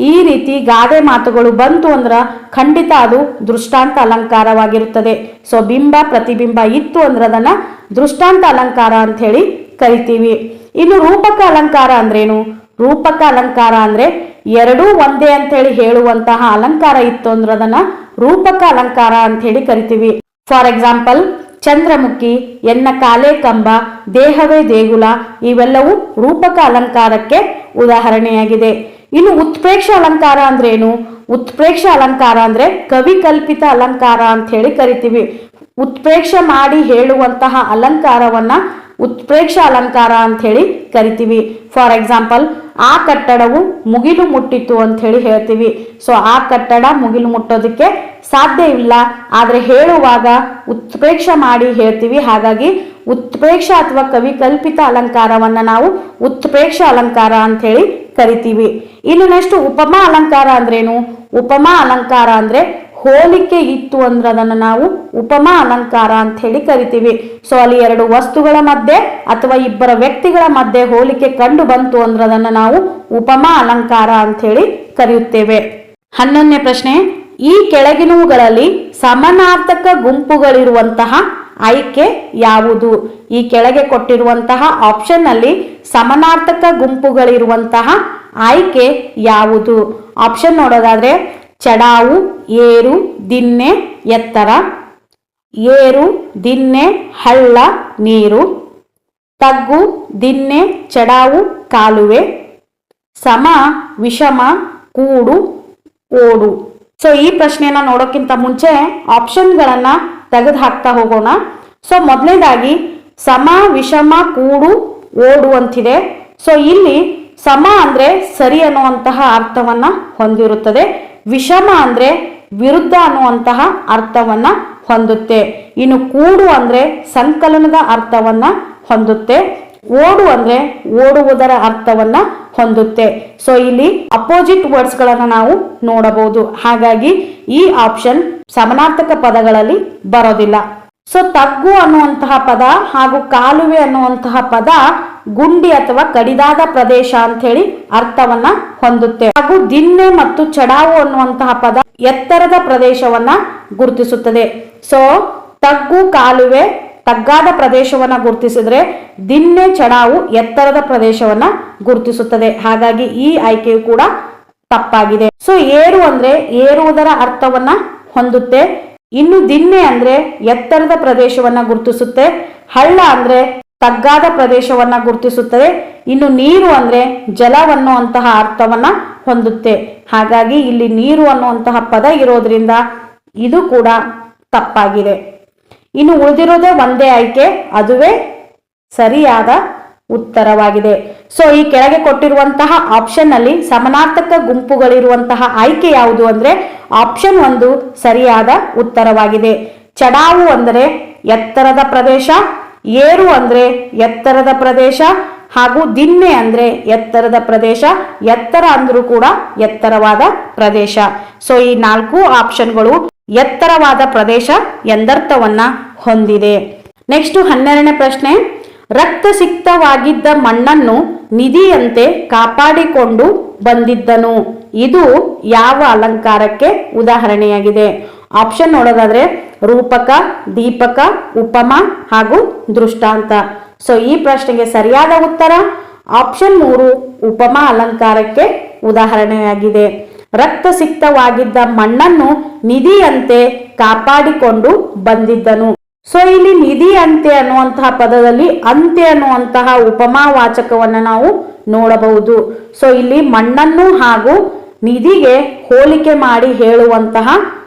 ಈ ರೀತಿ ಗಾದೆ ಮಾತುಗಳು ಬಂತು ಅಂದ್ರ ಖಂಡಿತ ಅದು ದೃಷ್ಟಾಂತ ಅಲಂಕಾರವಾಗಿರುತ್ತದೆ. ಸೊ ಬಿಂಬ ಪ್ರತಿಬಿಂಬ ಇತ್ತು ಅಂದ್ರೆ ಅದನ್ನ ದೃಷ್ಟಾಂತ ಅಲಂಕಾರ ಅಂತ ಹೇಳಿ ಕರಿತೀವಿ. ಇನ್ನು ರೂಪಕ ಅಲಂಕಾರ ಅಂದ್ರೇನು? ರೂಪಕ ಅಲಂಕಾರ ಅಂದ್ರೆ ಎರಡೂ ಒಂದೇ ಅಂತ ಹೇಳಿ ಹೇಳುವಂತಹ ಅಲಂಕಾರ ಇತ್ತು ಅಂದ್ರೆ ಅದನ್ನ ರೂಪಕ ಅಲಂಕಾರ ಅಂತ ಹೇಳಿ ಕರಿತೀವಿ. ಫಾರ್ ಎಕ್ಸಾಂಪಲ್, ಚಂದ್ರಮುಖಿ, ಎನ್ನ ಕಾಲೇ ಕಂಬ, ದೇಹವೇ ದೇಗುಲ ಇವೆಲ್ಲವೂ ರೂಪಕ ಅಲಂಕಾರಕ್ಕೆ ಉದಾಹರಣೆಯಾಗಿದೆ. ಇನ್ನು ಉತ್ಪ್ರೇಕ್ಷ ಅಲಂಕಾರ ಅಂದ್ರೆ ಏನು? ಉತ್ಪ್ರೇಕ್ಷ ಅಲಂಕಾರ ಅಂದ್ರೆ ಕವಿ ಕಲ್ಪಿತ ಅಲಂಕಾರ ಅಂತ ಹೇಳಿ ಕರಿತೀವಿ. ಉತ್ಪ್ರೇಕ್ಷ ಮಾಡಿ ಹೇಳುವಂತಹ ಅಲಂಕಾರವನ್ನ ಉತ್ಪ್ರೇಕ್ಷ ಅಲಂಕಾರ ಅಂತ ಹೇಳಿ ಕರಿತೀವಿ. ಫಾರ್ ಎಕ್ಸಾಂಪಲ್, ಆ ಕಟ್ಟಡವು ಮುಗಿಲು ಮುಟ್ಟಿತು ಅಂತ ಹೇಳಿ ಹೇಳ್ತೀವಿ. ಸೊ ಆ ಕಟ್ಟಡ ಮುಗಿಲು ಮುಟ್ಟೋದಕ್ಕೆ ಸಾಧ್ಯ ಇಲ್ಲ, ಆದ್ರೆ ಹೇಳುವಾಗ ಉತ್ಪ್ರೇಕ್ಷ ಮಾಡಿ ಹೇಳ್ತೀವಿ. ಹಾಗಾಗಿ ಉತ್ಪ್ರೇಕ್ಷ ಅಥವಾ ಕವಿ ಕಲ್ಪಿತ ಅಲಂಕಾರವನ್ನ ನಾವು ಉತ್ಪ್ರೇಕ್ಷ ಅಲಂಕಾರ ಅಂತ ಹೇಳಿ ಕರಿತೀವಿ. ಇನ್ನು ನೆಕ್ಸ್ಟ್ ಉಪಮಾ ಅಲಂಕಾರ ಅಂದ್ರೇನು? ಉಪಮಾ ಅಲಂಕಾರ ಅಂದ್ರೆ ಹೋಲಿಕೆ ಇತ್ತು ಅಂದ್ರೆ ಅದನ್ನು ನಾವು ಉಪಮಾ ಅಲಂಕಾರ ಅಂತ ಹೇಳಿ ಕರಿತೀವಿ. ಸೊ ಅಲ್ಲಿ ಎರಡು ವಸ್ತುಗಳ ಮಧ್ಯೆ ಅಥವಾ ಇಬ್ಬರ ವ್ಯಕ್ತಿಗಳ ಮಧ್ಯೆ ಹೋಲಿಕೆ ಕಂಡು ಬಂತು ಅಂದ್ರೆ ಅದನ್ನು ನಾವು ಉಪಮಾ ಅಲಂಕಾರ ಅಂತ ಹೇಳಿ ಕರೆಯುತ್ತೇವೆ. 11ನೇ ಪ್ರಶ್ನೆ, ಈ ಕೆಳಗಿನವುಗಳಲ್ಲಿ ಸಮಾನಾರ್ಥಕ ಗುಂಪುಗಳಿರುವಂತಹ ಆಯ್ಕೆ ಯಾವುದು? ಈ ಕೆಳಗೆ ಕೊಟ್ಟಿರುವಂತಹ ಆಪ್ಷನ್ ನಲ್ಲಿ ಸಮಾನಾರ್ಥಕ ಗುಂಪುಗಳಿರುವಂತಹ ಆಯ್ಕೆ ಯಾವುದು? ಆಪ್ಷನ್ ನೋಡೋದಾದ್ರೆ ಚಡಾವು, ಏರು, ದಿನ್ನೆ, ಎತ್ತರ. ಏರು, ದಿನ್ನೆ, ಹಳ್ಳ, ನೀರು. ತಗ್ಗು, ದಿನ್ನೆ, ಚಡಾವು, ಕಾಲುವೆ. ಸಮ, ವಿಷಮ, ಕೂಡು, ಓಡು. ಸೊ ಈ ಪ್ರಶ್ನೆಯನ್ನ ನೋಡೋಕ್ಕಿಂತ ಮುಂಚೆ ಆಪ್ಷನ್ಗಳನ್ನ ತೆಗೆದು ಹಾಕ್ತಾ ಹೋಗೋಣ. ಸೊ ಮೊದಲನೇದಾಗಿ ಸಮ, ವಿಷಮ, ಕೂಡು, ಓಡು ಅಂತಿದೆ. ಸೊ ಇಲ್ಲಿ ಸಮ ಅಂದ್ರೆ ಸರಿ ಅನ್ನುವಂತಹ ಅರ್ಥವನ್ನ ಹೊಂದಿರುತ್ತದೆ. ವಿಷಮ ಅಂದ್ರೆ ವಿರುದ್ಧ ಅನ್ನುವಂತಹ ಅರ್ಥವನ್ನ ಹೊಂದುತ್ತೆ. ಇನ್ನು ಕೂಡು ಅಂದ್ರೆ ಸಂಕಲನದ ಅರ್ಥವನ್ನ ಹೊಂದುತ್ತೆ. ಓಡು ಅಂದ್ರೆ ಓಡುವುದರ ಅರ್ಥವನ್ನ ಹೊಂದುತ್ತೆ. ಸೊ ಇಲ್ಲಿ ಅಪೋಸಿಟ್ ವರ್ಡ್ಸ್ ಗಳನ್ನ ನಾವು ನೋಡಬಹುದು. ಹಾಗಾಗಿ ಈ ಆಪ್ಷನ್ ಸಮಾನಾರ್ಥಕ ಪದಗಳಲ್ಲಿ ಬರೋದಿಲ್ಲ. ಸೊ ತಗ್ಗು ಅನ್ನುವಂತಹ ಪದ ಹಾಗೂ ಕಾಲುವೆ ಅನ್ನುವಂತಹ ಪದ ಗುಂಡಿ ಅಥವಾ ಕಡಿದಾದ ಪ್ರದೇಶ ಅಂತ ಹೇಳಿ ಅರ್ಥವನ್ನ ಹೊಂದುತ್ತೆ. ಹಾಗೂ ದಿನ್ನೆ ಮತ್ತು ಚಡಾವು ಅನ್ನುವಂತಹ ಪದ ಎತ್ತರದ ಪ್ರದೇಶವನ್ನ ಗುರುತಿಸುತ್ತದೆ. ಸೊ ತಗ್ಗು, ಕಾಲುವೆ ತಗ್ಗಾದ ಪ್ರದೇಶವನ್ನ ಗುರುತಿಸಿದ್ರೆ ದಿನ್ನೆ, ಚಡಾವು ಎತ್ತರದ ಪ್ರದೇಶವನ್ನ ಗುರುತಿಸುತ್ತದೆ. ಹಾಗಾಗಿ ಈ ಆಯ್ಕೆಯು ಕೂಡ ತಪ್ಪಾಗಿದೆ. ಸೊ ಏರು ಅಂದ್ರೆ ಏರುವುದರ ಅರ್ಥವನ್ನ ಹೊಂದುತ್ತೆ. ಇನ್ನು ದಿನ್ನೆ ಅಂದ್ರೆ ಎತ್ತರದ ಪ್ರದೇಶವನ್ನ ಗುರುತಿಸುತ್ತೆ. ಹಳ್ಳ ಅಂದ್ರೆ ತಗ್ಗಾದ ಪ್ರದೇಶವನ್ನ ಗುರುತಿಸುತ್ತದೆ. ಇನ್ನು ನೀರು ಅಂದ್ರೆ ಜಲವನ್ನು ಅಂತಹ ಅರ್ಥವನ್ನ ಹೊಂದುತ್ತೆ. ಹಾಗಾಗಿ ಇಲ್ಲಿ ನೀರು ಅನ್ನುವಂತಹ ಪದ ಇರೋದ್ರಿಂದ ಇದು ಕೂಡ ತಪ್ಪಾಗಿದೆ. ಇನ್ನು ಉಳಿದಿರೋದೇ ಒಂದೇ ಆಯ್ಕೆ, ಅದುವೇ ಸರಿಯಾದ ಉತ್ತರವಾಗಿದೆ. ಸೊ ಈ ಕೆಳಗೆ ಕೊಟ್ಟಿರುವಂತಹ ಆಪ್ಷನ್ ನಲ್ಲಿ ಸಮಾನಾರ್ಥಕ ಗುಂಪುಗಳಿರುವಂತಹ ಆಯ್ಕೆ ಯಾವುದು ಅಂದ್ರೆ ಆಪ್ಷನ್ 1 ಸರಿಯಾದ ಉತ್ತರವಾಗಿದೆ. ಚಡಾವು ಅಂದರೆ ಎತ್ತರದ ಪ್ರದೇಶ, ಏರು ಅಂದ್ರೆ ಎತ್ತರದ ಪ್ರದೇಶ, ಹಾಗೂ ದಿನ್ನೆ ಅಂದ್ರೆ ಎತ್ತರದ ಪ್ರದೇಶ. ಎತ್ತರ ಅಂದ್ರೂ ಕೂಡ ಎತ್ತರವಾದ ಪ್ರದೇಶ. ಸೊ ಈ 4 ಆಪ್ಷನ್ಗಳು ಎತ್ತರವಾದ ಪ್ರದೇಶ ಎಂದರ್ಥವನ್ನ ಹೊಂದಿದೆ. ನೆಕ್ಸ್ಟ್ 12ನೇ ಪ್ರಶ್ನೆ, ರಕ್ತಸಿಕ್ತವಾಗಿದ್ದ ಮಣ್ಣನ್ನು ನಿಧಿಯಂತೆ ಕಾಪಾಡಿಕೊಂಡು ಬಂದಿದ್ದನು. ಇದು ಯಾವ ಅಲಂಕಾರಕ್ಕೆ ಉದಾಹರಣೆಯಾಗಿದೆ? ಆಪ್ಷನ್ ನೋಡೋದಾದ್ರೆ ರೂಪಕ, ದೀಪಕ, ಉಪಮ ಹಾಗೂ ದೃಷ್ಟಾಂತ. ಸೊ ಈ ಪ್ರಶ್ನೆಗೆ ಸರಿಯಾದ ಉತ್ತರ ಆಪ್ಷನ್ 3 ಉಪಮಾ ಅಲಂಕಾರಕ್ಕೆ ಉದಾಹರಣೆಯಾಗಿದೆ. ರಕ್ತಸಿಕ್ತವಾಗಿದ್ದ ಮಣ್ಣನ್ನು ನಿಧಿಯಂತೆ ಕಾಪಾಡಿಕೊಂಡು ಬಂದಿದ್ದನು. ಸೊ ಇಲ್ಲಿ ನಿಧಿ ಅಂತೆ ಅನ್ನುವಂತಹ ಪದದಲ್ಲಿ ಅಂತೆ ಅನ್ನುವಂತಹ ಉಪಮಾ ವಾಚಕವನ್ನ ನಾವು ನೋಡಬಹುದು. ಸೊ ಇಲ್ಲಿ ಮಣ್ಣನ್ನು ಹಾಗೂ ನಿಧಿಗೆ ಹೋಲಿಕೆ ಮಾಡಿ ಹೇಳುವಂತಹ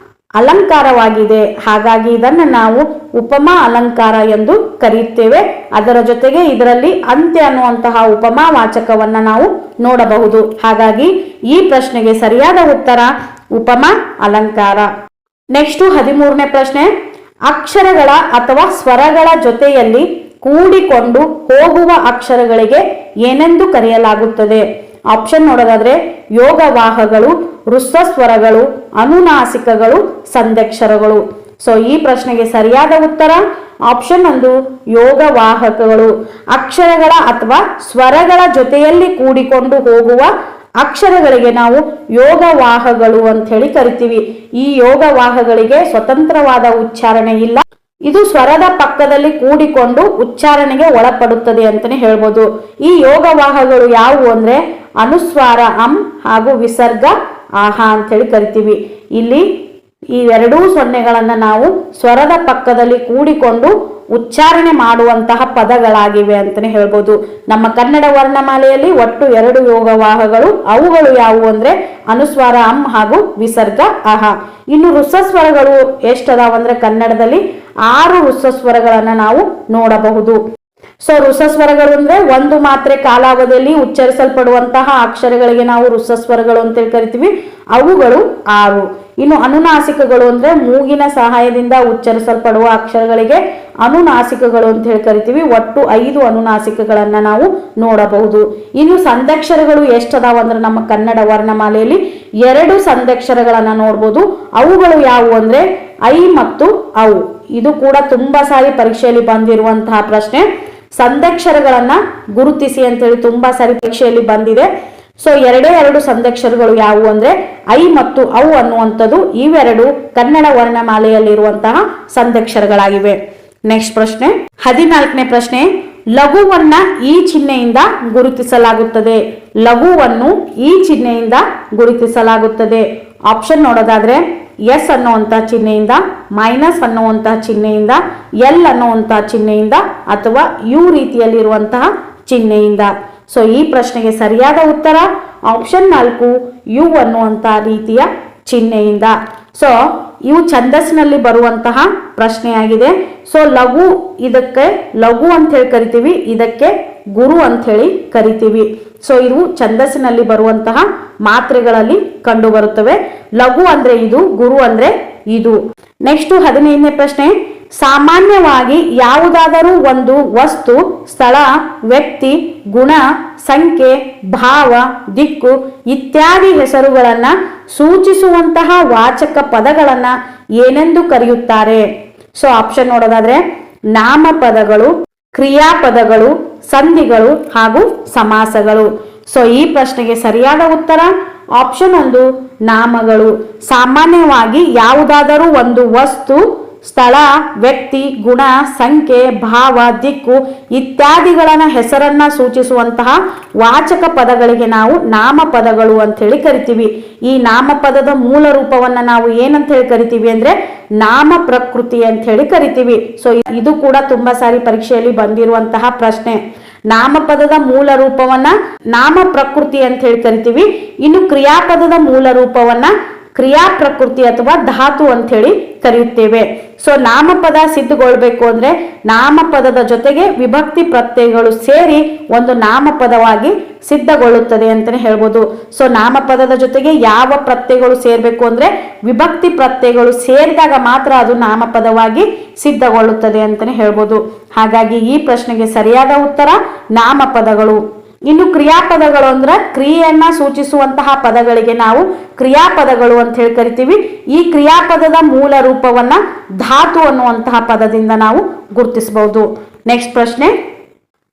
ಅಲಂಕಾರವಾಗಿದೆ. ಹಾಗಾಗಿ ಇದನ್ನು ನಾವು ಉಪಮಾ ಅಲಂಕಾರ ಎಂದು ಕರೆಯುತ್ತೇವೆ. ಅದರ ಜೊತೆಗೆ ಇದರಲ್ಲಿ ಅಂತೆ ಅನ್ನುವಂತಹ ಉಪಮಾ ವಾಚಕವನ್ನ ನಾವು ನೋಡಬಹುದು. ಹಾಗಾಗಿ ಈ ಪ್ರಶ್ನೆಗೆ ಸರಿಯಾದ ಉತ್ತರ ಉಪಮಾ ಅಲಂಕಾರ. ನೆಕ್ಸ್ಟ್ 13ನೇ ಪ್ರಶ್ನೆ, ಅಕ್ಷರಗಳ ಅಥವಾ ಸ್ವರಗಳ ಜೊತೆಯಲ್ಲಿ ಕೂಡಿಕೊಂಡು ಹೋಗುವ ಅಕ್ಷರಗಳಿಗೆ ಏನೆಂದು ಕರೆಯಲಾಗುತ್ತದೆ? ಆಪ್ಷನ್ ನೋಡೋದಾದ್ರೆ ಯೋಗವಾಹಗಳು, ಹೃಸ್ವಸ್ವರಗಳು, ಅನುನಾಸಿಕಗಳು, ಸಂಧ್ಯಕ್ಷರಗಳು. ಸೊ ಈ ಪ್ರಶ್ನೆಗೆ ಸರಿಯಾದ ಉತ್ತರ ಆಪ್ಷನ್ 1 ಯೋಗವಾಹಕಗಳು. ಅಕ್ಷರಗಳ ಅಥವಾ ಸ್ವರಗಳ ಜೊತೆಯಲ್ಲಿ ಕೂಡಿಕೊಂಡು ಹೋಗುವ ಅಕ್ಷರಗಳಿಗೆ ನಾವು ಯೋಗವಾಹಗಳು ಅಂತ ಹೇಳಿ ಕರಿತೀವಿ. ಈ ಯೋಗವಾಹಗಳಿಗೆ ಸ್ವತಂತ್ರವಾದ ಉಚ್ಚಾರಣೆ ಇಲ್ಲ. ಇದು ಸ್ವರದ ಪಕ್ಕದಲ್ಲಿ ಕೂಡಿಕೊಂಡು ಉಚ್ಚಾರಣೆಗೆ ಒಳಪಡುತ್ತದೆ ಅಂತಾನೆ ಹೇಳ್ಬೋದು. ಈ ಯೋಗವಾಹಗಳು ಯಾವುವು ಅಂದ್ರೆ ಅನುಸ್ವಾರ ಅಂ ಹಾಗೂ ವಿಸರ್ಗ ಆಹ ಅಂತ ಹೇಳಿ ಕರಿತೀವಿ. ಇಲ್ಲಿ ಈ ಎರಡೂ ಸೊನ್ನೆಗಳನ್ನ ನಾವು ಸ್ವರದ ಪಕ್ಕದಲ್ಲಿ ಕೂಡಿಕೊಂಡು ಉಚ್ಚಾರಣೆ ಮಾಡುವಂತಹ ಪದಗಳಾಗಿವೆ ಅಂತಾನೆ ಹೇಳ್ಬೋದು. ನಮ್ಮ ಕನ್ನಡ ವರ್ಣಮಾಲೆಯಲ್ಲಿ ಒಟ್ಟು 2 ಯೋಗವಾಹಗಳು, ಅವುಗಳು ಯಾವುವು ಅಂದ್ರೆ ಅನುಸ್ವಾರ ಅಂ ಹಾಗೂ ವಿಸರ್ಗ ಅಹ. ಇನ್ನು ಋಸ್ವಸ್ವರಗಳು ಎಷ್ಟದಾವ ಅಂದ್ರೆ ಕನ್ನಡದಲ್ಲಿ 6 ಋಸ್ವಸ್ವರಗಳನ್ನ ನಾವು ನೋಡಬಹುದು. ಸೊ ಋಸ್ವಸ್ವರಗಳು ಅಂದ್ರೆ ಒಂದು ಮಾತ್ರೆ ಕಾಲಾವಧಿಯಲ್ಲಿ ಉಚ್ಚರಿಸಲ್ಪಡುವಂತಹ ಅಕ್ಷರಗಳಿಗೆ ನಾವು ಋಸ್ವಸ್ವರಗಳು ಅಂತೇಳಿ ಕರಿತೀವಿ. ಅವುಗಳು 6. ಇನ್ನು ಅನುನಾಸಿಕಗಳು ಅಂದ್ರೆ ಮೂಗಿನ ಸಹಾಯದಿಂದ ಉಚ್ಚರಿಸಲ್ಪಡುವ ಅಕ್ಷರಗಳಿಗೆ ಅನುನಾಸಿಕಗಳು ಅಂತ ಹೇಳಿ ಕರಿತೀವಿ. ಒಟ್ಟು 5 ಅನುನಾಸಿಕಗಳನ್ನ ನಾವು ನೋಡಬಹುದು. ಇನ್ನು ಸಂಧ್ಯಕ್ಷರಗಳು ಎಷ್ಟದಾವ ಅಂದ್ರೆ ನಮ್ಮ ಕನ್ನಡ ವರ್ಣಮಾಲೆಯಲ್ಲಿ 2 ಸಂಧ್ಯಕ್ಷರಗಳನ್ನ ನೋಡ್ಬೋದು. ಅವುಗಳು ಯಾವುವು ಅಂದ್ರೆ ಐ ಮತ್ತು ಔ. ಇದು ಕೂಡ ತುಂಬಾ ಸಾರಿ ಪರೀಕ್ಷೆಯಲ್ಲಿ ಬಂದಿರುವಂತಹ ಪ್ರಶ್ನೆ. ಸಂಧ್ಯಕ್ಷರಗಳನ್ನ ಗುರುತಿಸಿ ಅಂತ ಹೇಳಿ ತುಂಬಾ ಸಾರಿ ಪರೀಕ್ಷೆಯಲ್ಲಿ ಬಂದಿದೆ. ಸೊ 2 ಸಂಧ್ಯಕ್ಷರಗಳು ಯಾವುವು ಅಂದ್ರೆ ಐ ಮತ್ತು ಔ ಅನ್ನುವಂಥದ್ದು ಇವೆರಡು ಕನ್ನಡ ವರ್ಣಮಾಲೆಯಲ್ಲಿರುವಂತಹ ಸಂಧ್ಯಕ್ಷರಗಳಾಗಿವೆ. ನೆಕ್ಸ್ಟ್ ಪ್ರಶ್ನೆ 14ನೇ ಪ್ರಶ್ನೆ, ಲಘುವನ್ನ ಈ ಚಿಹ್ನೆಯಿಂದ ಗುರುತಿಸಲಾಗುತ್ತದೆ. ಲಘುವನ್ನು ಈ ಚಿಹ್ನೆಯಿಂದ ಗುರುತಿಸಲಾಗುತ್ತದೆ. ಆಪ್ಷನ್ ನೋಡೋದಾದ್ರೆ ಎಸ್ ಅನ್ನುವಂಥ ಚಿಹ್ನೆಯಿಂದ, ಮೈನಸ್ ಅನ್ನುವಂಥ ಚಿಹ್ನೆಯಿಂದ, ಎಲ್ ಅನ್ನುವಂಥ ಚಿಹ್ನೆಯಿಂದ ಅಥವಾ ಯು ರೀತಿಯಲ್ಲಿರುವಂತಹ ಚಿಹ್ನೆಯಿಂದ. ಸೊ ಈ ಪ್ರಶ್ನೆಗೆ ಸರಿಯಾದ ಉತ್ತರ ಆಪ್ಷನ್ 4 ಯು ಅನ್ನುವಂಥ ರೀತಿಯ ಚಿಹ್ನೆಯಿಂದ. ಸೊ ಇವು ಛಂದಸ್ಸಿನಲ್ಲಿ ಬರುವಂತಹ ಪ್ರಶ್ನೆಯಾಗಿದೆ. ಸೊ ಲಘು, ಇದಕ್ಕೆ ಲಘು ಅಂತ ಹೇಳಿ ಕರಿತೀವಿ, ಇದಕ್ಕೆ ಗುರು ಅಂತ ಹೇಳಿ ಕರಿತೀವಿ. ಸೊ ಇವು ಛಂದಸ್ಸಿನಲ್ಲಿ ಬರುವಂತಹ ಮಾತ್ರೆಗಳಲ್ಲಿ ಕಂಡು ಬರುತ್ತವೆ. ಲಘು ಅಂದ್ರೆ ಇದು, ಗುರು ಅಂದ್ರೆ ಇದು. ನೆಕ್ಸ್ಟ್ 15ನೇ ಪ್ರಶ್ನೆ, ಸಾಮಾನ್ಯವಾಗಿ ಯಾವುದಾದರೂ ಒಂದು ವಸ್ತು, ಸ್ಥಳ, ವ್ಯಕ್ತಿ, ಗುಣ, ಸಂಖ್ಯೆ, ಭಾವ, ದಿಕ್ಕು ಇತ್ಯಾದಿ ಹೆಸರುಗಳನ್ನ ಸೂಚಿಸುವಂತಹ ವಾಚಕ ಪದಗಳನ್ನ ಏನೆಂದು ಕರೆಯುತ್ತಾರೆ? ಸೊ ಆಪ್ಷನ್ ನೋಡೋದಾದ್ರೆ ನಾಮಪದಗಳು, ಕ್ರಿಯಾಪದಗಳು, ಸಂಧಿಗಳು ಹಾಗೂ ಸಮಾಸಗಳು. ಸೊ ಈ ಪ್ರಶ್ನೆಗೆ ಸರಿಯಾದ ಉತ್ತರ ಆಪ್ಷನ್ 1 ನಾಮಗಳು. ಸಾಮಾನ್ಯವಾಗಿ ಯಾವುದಾದರೂ ಒಂದು ವಸ್ತು, ಸ್ಥಳ, ವ್ಯಕ್ತಿ, ಗುಣ, ಸಂಖ್ಯೆ, ಭಾವ, ದಿಕ್ಕು ಇತ್ಯಾದಿಗಳನ್ನ ಹೆಸರನ್ನ ಸೂಚಿಸುವಂತಹ ವಾಚಕ ಪದಗಳಿಗೆ ನಾವು ನಾಮಪದಗಳು ಅಂತ ಹೇಳಿ ಕರಿತೀವಿ. ಈ ನಾಮಪದದ ಮೂಲ ರೂಪವನ್ನ ನಾವು ಏನಂತ ಹೇಳಿ ಕರಿತೀವಿ ಅಂದ್ರೆ ನಾಮ ಪ್ರಕೃತಿ ಅಂತ ಹೇಳಿ ಕರಿತೀವಿ. ಸೊ ಇದು ಕೂಡ ತುಂಬಾ ಸಾರಿ ಪರೀಕ್ಷೆಯಲ್ಲಿ ಬಂದಿರುವಂತಹ ಪ್ರಶ್ನೆ. ನಾಮಪದದ ಮೂಲ ರೂಪವನ್ನ ನಾಮ ಪ್ರಕೃತಿ ಅಂತ ಹೇಳಿ ಕರಿತೀವಿ. ಇನ್ನು ಕ್ರಿಯಾಪದದ ಮೂಲ ರೂಪವನ್ನ ಕ್ರಿಯಾ ಪ್ರಕೃತಿ ಅಥವಾ ಧಾತು ಅಂತ ಹೇಳಿ ಕರೆಯುತ್ತೇವೆ. ಸೊ ನಾಮಪದ ಸಿದ್ಧಗೊಳ್ಬೇಕು ಅಂದ್ರೆ ನಾಮಪದದ ಜೊತೆಗೆ ವಿಭಕ್ತಿ ಪ್ರತ್ಯಯಗಳು ಸೇರಿ ಒಂದು ನಾಮಪದವಾಗಿ ಸಿದ್ಧಗೊಳ್ಳುತ್ತದೆ ಅಂತಾನೆ ಹೇಳ್ಬೋದು. ಸೊ ನಾಮಪದದ ಜೊತೆಗೆ ಯಾವ ಪ್ರತ್ಯಯಗಳು ಸೇರ್ಬೇಕು ಅಂದ್ರೆ ವಿಭಕ್ತಿ ಪ್ರತ್ಯಯಗಳು ಸೇರಿದಾಗ ಮಾತ್ರ ಅದು ನಾಮಪದವಾಗಿ ಸಿದ್ಧಗೊಳ್ಳುತ್ತದೆ ಅಂತಾನೆ ಹೇಳ್ಬೋದು. ಹಾಗಾಗಿ ಈ ಪ್ರಶ್ನೆಗೆ ಸರಿಯಾದ ಉತ್ತರ ನಾಮಪದಗಳು. ಇನ್ನು ಕ್ರಿಯಾಪದಗಳು ಅಂದ್ರೆ ಕ್ರಿಯೆಯನ್ನ ಸೂಚಿಸುವಂತಹ ಪದಗಳಿಗೆ ನಾವು ಕ್ರಿಯಾಪದಗಳು ಅಂತ ಹೇಳಿ ಕರಿತೀವಿ. ಈ ಕ್ರಿಯಾಪದದ ಮೂಲ ರೂಪವನ್ನ ಧಾತು ಅನ್ನುವಂತಹ ಪದದಿಂದ ನಾವು ಗುರುತಿಸಬಹುದು. ನೆಕ್ಸ್ಟ್ ಪ್ರಶ್ನೆ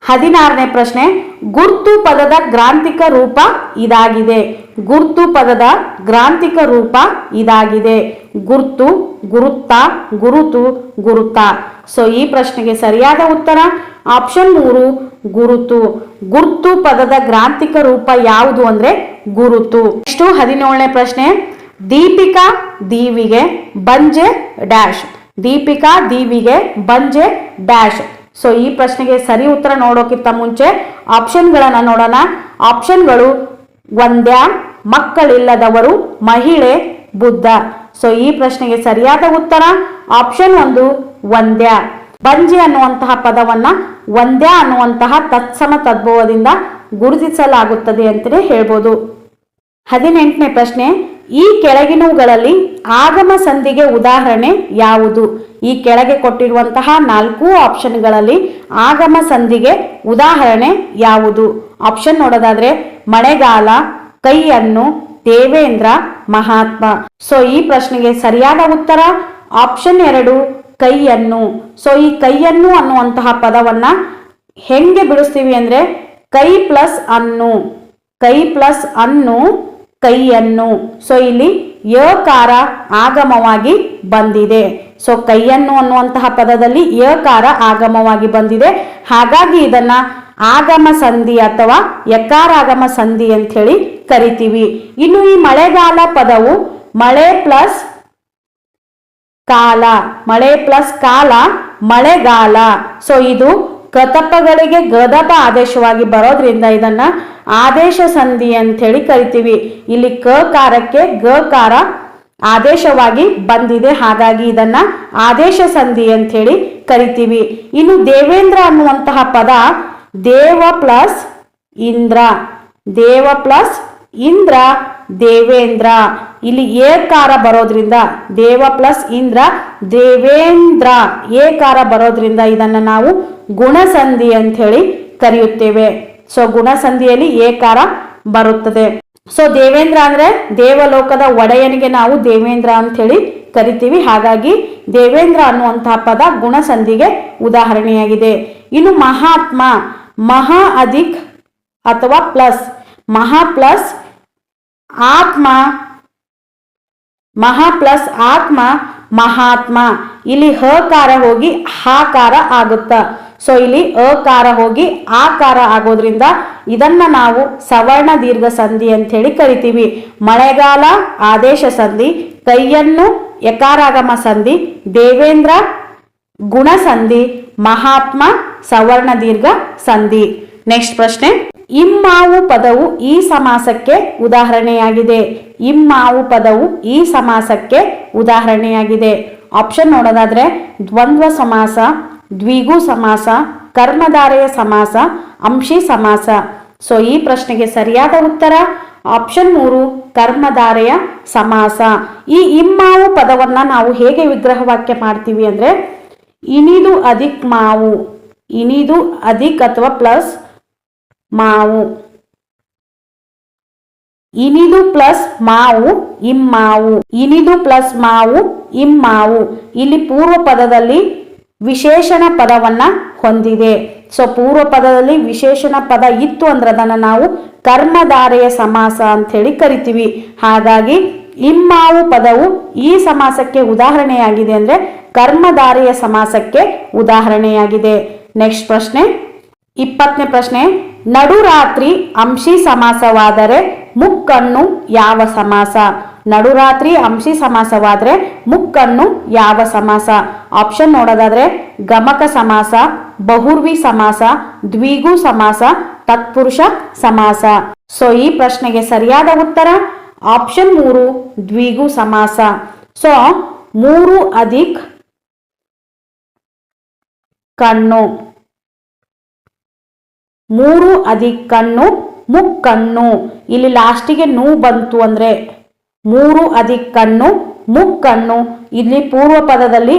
16ನೇ ಪ್ರಶ್ನೆ, ಗುರ್ತು ಪದದ ಗ್ರಾಂಥಿಕ ರೂಪ ಇದಾಗಿದೆ. ಗುರ್ತು ಪದದ ಗ್ರಾಂಥಿಕ ರೂಪ ಇದಾಗಿದೆ. ಗುರ್ತು, ಗುರುತ, ಗುರುತು, ಗುರುತ. ಸೊ ಈ ಪ್ರಶ್ನೆಗೆ ಸರಿಯಾದ ಉತ್ತರ ಆಪ್ಷನ್ 3 ಗುರುತು. ಗುರ್ತು ಪದದ ಗ್ರಾಂಥಿಕ ರೂಪ ಯಾವುದು ಅಂದ್ರೆ ಗುರುತು. ನೆಕ್ಸ್ಟ್ 17ನೇ ಪ್ರಶ್ನೆ, ದೀಪಿಕಾ ದೀವಿಗೆ ಬಂಜೆ ಡ್ಯಾಶ್. ದೀಪಿಕಾ ದೀವಿಗೆ ಬಂಜೆ ಡ್ಯಾಶ್. ಸೊ ಈ ಪ್ರಶ್ನೆಗೆ ಸರಿ ಉತ್ತರ ನೋಡೋಕ್ಕಿಂತ ಮುಂಚೆ ಆಪ್ಷನ್ಗಳನ್ನ ನೋಡೋಣ. ಆಪ್ಷನ್ಗಳು ವಂದ್ಯ, ಮಕ್ಕಳಿಲ್ಲದವರು, ಮಹಿಳೆ, ಬುದ್ಧ. ಸೊ ಈ ಪ್ರಶ್ನೆಗೆ ಸರಿಯಾದ ಉತ್ತರ ಆಪ್ಷನ್ 1 ವಂದ್ಯ. ಬಂಜೆ ಅನ್ನುವಂತಹ ಪದವನ್ನ ವಂದ್ಯ ಅನ್ನುವಂತಹ ತತ್ಸಮ ತದ್ಭವದಿಂದ ಗುರುತಿಸಲಾಗುತ್ತದೆ ಅಂತಲೇ ಹೇಳ್ಬೋದು. 18ನೇ ಪ್ರಶ್ನೆ, ಈ ಕೆಳಗಿನವುಗಳಲ್ಲಿ ಆಗಮ ಸಂಧಿಗೆ ಉದಾಹರಣೆ ಯಾವುದು? ಈ ಕೆಳಗೆ ಕೊಟ್ಟಿರುವಂತಹ 4 ಆಪ್ಷನ್ಗಳಲ್ಲಿ ಆಗಮ ಸಂಧಿಗೆ ಉದಾಹರಣೆ ಯಾವುದು? ಆಪ್ಷನ್ ನೋಡೋದಾದ್ರೆ ಮಳೆಗಾಲ, ಕೈಯನ್ನು, ದೇವೇಂದ್ರ, ಮಹಾತ್ಮ. ಸೊ ಈ ಪ್ರಶ್ನೆಗೆ ಸರಿಯಾದ ಉತ್ತರ ಆಪ್ಷನ್ 2 ಕೈಯನ್ನು. ಸೊ ಈ ಕೈಯನ್ನು ಅನ್ನುವಂತಹ ಪದವನ್ನ ಹೆಂಗೆ ಬಿಡಿಸ್ತೀವಿ ಅಂದ್ರೆ ಕೈ ಪ್ಲಸ್ ಅನ್ನು, ಕೈ ಪ್ಲಸ್ ಅನ್ನು, ಕೈಯನ್ನು. ಸೊ ಇಲ್ಲಿ ಯಕಾರ ಆಗಮವಾಗಿ ಬಂದಿದೆ. ಸೊ ಕೈಯನ್ನು ಅನ್ನುವಂತಹ ಪದದಲ್ಲಿ ಯಕಾರ ಆಗಮವಾಗಿ ಬಂದಿದೆ. ಹಾಗಾಗಿ ಇದನ್ನ ಆಗಮ ಸಂಧಿ ಅಥವಾ ಯಕಾರಾಗಮ ಸಂಧಿ ಅಂತ ಹೇಳಿ ಕರಿತೀವಿ. ಇನ್ನು ಈ ಮಳೆಗಾಲ ಪದವು ಮಳೆ ಪ್ಲಸ್ ಕಾಲ, ಮಳೆ ಪ್ಲಸ್ ಕಾಲ ಮಳೆಗಾಲ. ಸೊ ಇದು ಕತಪಗಳಿಗೆ ಗದಪ ಆದೇಶವಾಗಿ ಬರೋದ್ರಿಂದ ಇದನ್ನ ಆದೇಶ ಸಂಧಿ ಅಂತ ಹೇಳಿ ಕರಿತೀವಿ. ಇಲ್ಲಿ ಕಕಾರಕ್ಕೆ ಗಕಾರ ಆದೇಶವಾಗಿ ಬಂದಿದೆ, ಹಾಗಾಗಿ ಇದನ್ನ ಆದೇಶ ಸಂಧಿ ಅಂತ ಹೇಳಿ ಕರಿತೀವಿ. ಇನ್ನು ದೇವೇಂದ್ರ ಅನ್ನುವಂತಹ ಪದ ದೇವ ಪ್ಲಸ್ ಇಂದ್ರ, ದೇವ ಪ್ಲಸ್ ಇಂದ್ರ ದೇವೇಂದ್ರ. ಇಲ್ಲಿ ಏಕಾರ ಬರೋದ್ರಿಂದ ದೇವ ಪ್ಲಸ್ ಇಂದ್ರ ದೇವೇಂದ್ರ ಏಕಾರ ಬರೋದ್ರಿಂದ ಇದನ್ನ ನಾವು ಗುಣಸಂಧಿ ಅಂತ ಹೇಳಿ ಕರೆಯುತ್ತೇವೆ. ಸೊ ಗುಣಸಂಧಿಯಲ್ಲಿ ಏಕಾರ ಬರುತ್ತದೆ. ಸೊ ದೇವೇಂದ್ರ ಅಂದ್ರೆ ದೇವಲೋಕದ ಒಡೆಯನಿಗೆ ನಾವು ದೇವೇಂದ್ರ ಅಂತ ಹೇಳಿ ಕರಿತೀವಿ. ಹಾಗಾಗಿ ದೇವೇಂದ್ರ ಅನ್ನುವಂತಹ ಪದ ಗುಣಸಂಧಿಗೆ ಉದಾಹರಣೆಯಾಗಿದೆ. ಇನ್ನು ಮಹಾತ್ಮ, ಮಹಾ ಅಧಿಕ್ ಅಥವಾ ಪ್ಲಸ್, ಮಹಾ ಪ್ಲಸ್ ಆತ್ಮ, ಮಹಾ ಪ್ಲಸ್ ಆತ್ಮ ಮಹಾತ್ಮ. ಇಲ್ಲಿ ಹಕಾರ ಹೋಗಿ ಹಾಕಾರ ಆಗುತ್ತ. ಸೊ ಇಲ್ಲಿ ಅಕಾರ ಹೋಗಿ ಆಕಾರ ಆಗೋದ್ರಿಂದ ಇದನ್ನ ನಾವು ಸವರ್ಣ ದೀರ್ಘ ಸಂಧಿ ಅಂತ ಹೇಳಿ ಕರಿತೀವಿ. ಮಳೆಗಾಲ ಆದೇಶ ಸಂಧಿ, ಕೈಯನ್ನು ಯಕಾರಾಗಮ ಸಂಧಿ, ದೇವೇಂದ್ರ ಗುಣಸಂಧಿ, ಮಹಾತ್ಮ ಸವರ್ಣ ದೀರ್ಘ ಸಂಧಿ. ನೆಕ್ಸ್ಟ್ ಪ್ರಶ್ನೆ, ಇಮ್ಮಾವು ಪದವು ಈ ಸಮಾಸಕ್ಕೆ ಉದಾಹರಣೆಯಾಗಿದೆ. ಇಮ್ಮಾವು ಪದವು ಈ ಸಮಾಸಕ್ಕೆ ಉದಾಹರಣೆಯಾಗಿದೆ. ಆಪ್ಷನ್ ನೋಡೋದಾದ್ರೆ ದ್ವಂದ್ವ ಸಮಾಸ, ದ್ವಿಗು ಸಮಾಸ, ಕರ್ಮಧಾರೆಯ ಸಮಾಸ, ಅಂಶಿ ಸಮಾಸ. ಸೊ ಈ ಪ್ರಶ್ನೆಗೆ ಸರಿಯಾದ ಉತ್ತರ ಆಪ್ಷನ್ 3 ಕರ್ಮಧಾರೆಯ ಸಮಾಸ. ಈ ಇಮ್ಮಾವು ಪದವನ್ನ ನಾವು ಹೇಗೆ ವಿಗ್ರಹವಾಕ್ಯ ಮಾಡ್ತೀವಿ ಅಂದ್ರೆ ಇನಿದು ಅಧಿಕ್ ಮಾವು, ಇನಿದು ಅಧಿಕ್ ಅಥವಾ ಪ್ಲಸ್ ಮಾವು, ಇನಿದು ಪ್ಲಸ್ ಮಾವು ಇಮ್ಮಾವು, ಇನಿದು ಪ್ಲಸ್ ಮಾವು ಇಮ್ಮಾವು. ಇಲ್ಲಿ ಪೂರ್ವ ಪದದಲ್ಲಿ ವಿಶೇಷಣ ಪದವನ್ನ ಹೊಂದಿದೆ. ಸೊ ಪೂರ್ವ ಪದದಲ್ಲಿ ವಿಶೇಷಣ ಪದ ಇತ್ತು ಅಂದ್ರೆ ಅದನ್ನ ನಾವು ಕರ್ಮಧಾರೆಯ ಸಮಾಸ ಅಂತ ಹೇಳಿ ಕರಿತೀವಿ. ಹಾಗಾಗಿ ಇಮ್ಮಾವು ಪದವು ಈ ಸಮಾಸಕ್ಕೆ ಉದಾಹರಣೆಯಾಗಿದೆ ಅಂದ್ರೆ ಕರ್ಮಧಾರೆಯ ಸಮಾಸಕ್ಕೆ ಉದಾಹರಣೆಯಾಗಿದೆ. ನೆಕ್ಸ್ಟ್ ಪ್ರಶ್ನೆ 20ನೇ ಪ್ರಶ್ನೆ, ನಡುರಾತ್ರಿ ಅಂಶಿ ಸಮಾಸವಾದರೆ ಮುಕ್ಕಣ್ಣು ಯಾವ ಸಮಾಸ? ನಡುರಾತ್ರಿ ಅಂಶಿ ಸಮಾಸವಾದ್ರೆ ಮುಕ್ಕಣ್ಣು ಯಾವ ಸಮಾಸ? ಆಪ್ಷನ್ ನೋಡೋದಾದ್ರೆ ಗಮಕ ಸಮಾಸ, ಬಹುರ್ವಿ ಸಮಾಸ, ದ್ವಿಗು ಸಮಾಸ, ತತ್ಪುರುಷ ಸಮಾಸ. ಸೊ ಈ ಪ್ರಶ್ನೆಗೆ ಸರಿಯಾದ ಉತ್ತರ ಆಪ್ಷನ್ 3 ದ್ವಿಗು ಸಮಾಸ. ಸೊ 3 ಅಧಿಕ್ ಕಣ್ಣು, 3 ಅಧಿಕ್ ಕಣ್ಣು ಮುಕ್ಕಣ್ಣು. ಇಲ್ಲಿ ಲಾಸ್ಟಿಗೆ ನು ಬಂತು ಅಂದ್ರೆ 3 ಅಧಿಕ್ ಕಣ್ಣು ಮುಕ್ಕಣ್ಣು. ಇಲ್ಲಿ ಪೂರ್ವ ಪದದಲ್ಲಿ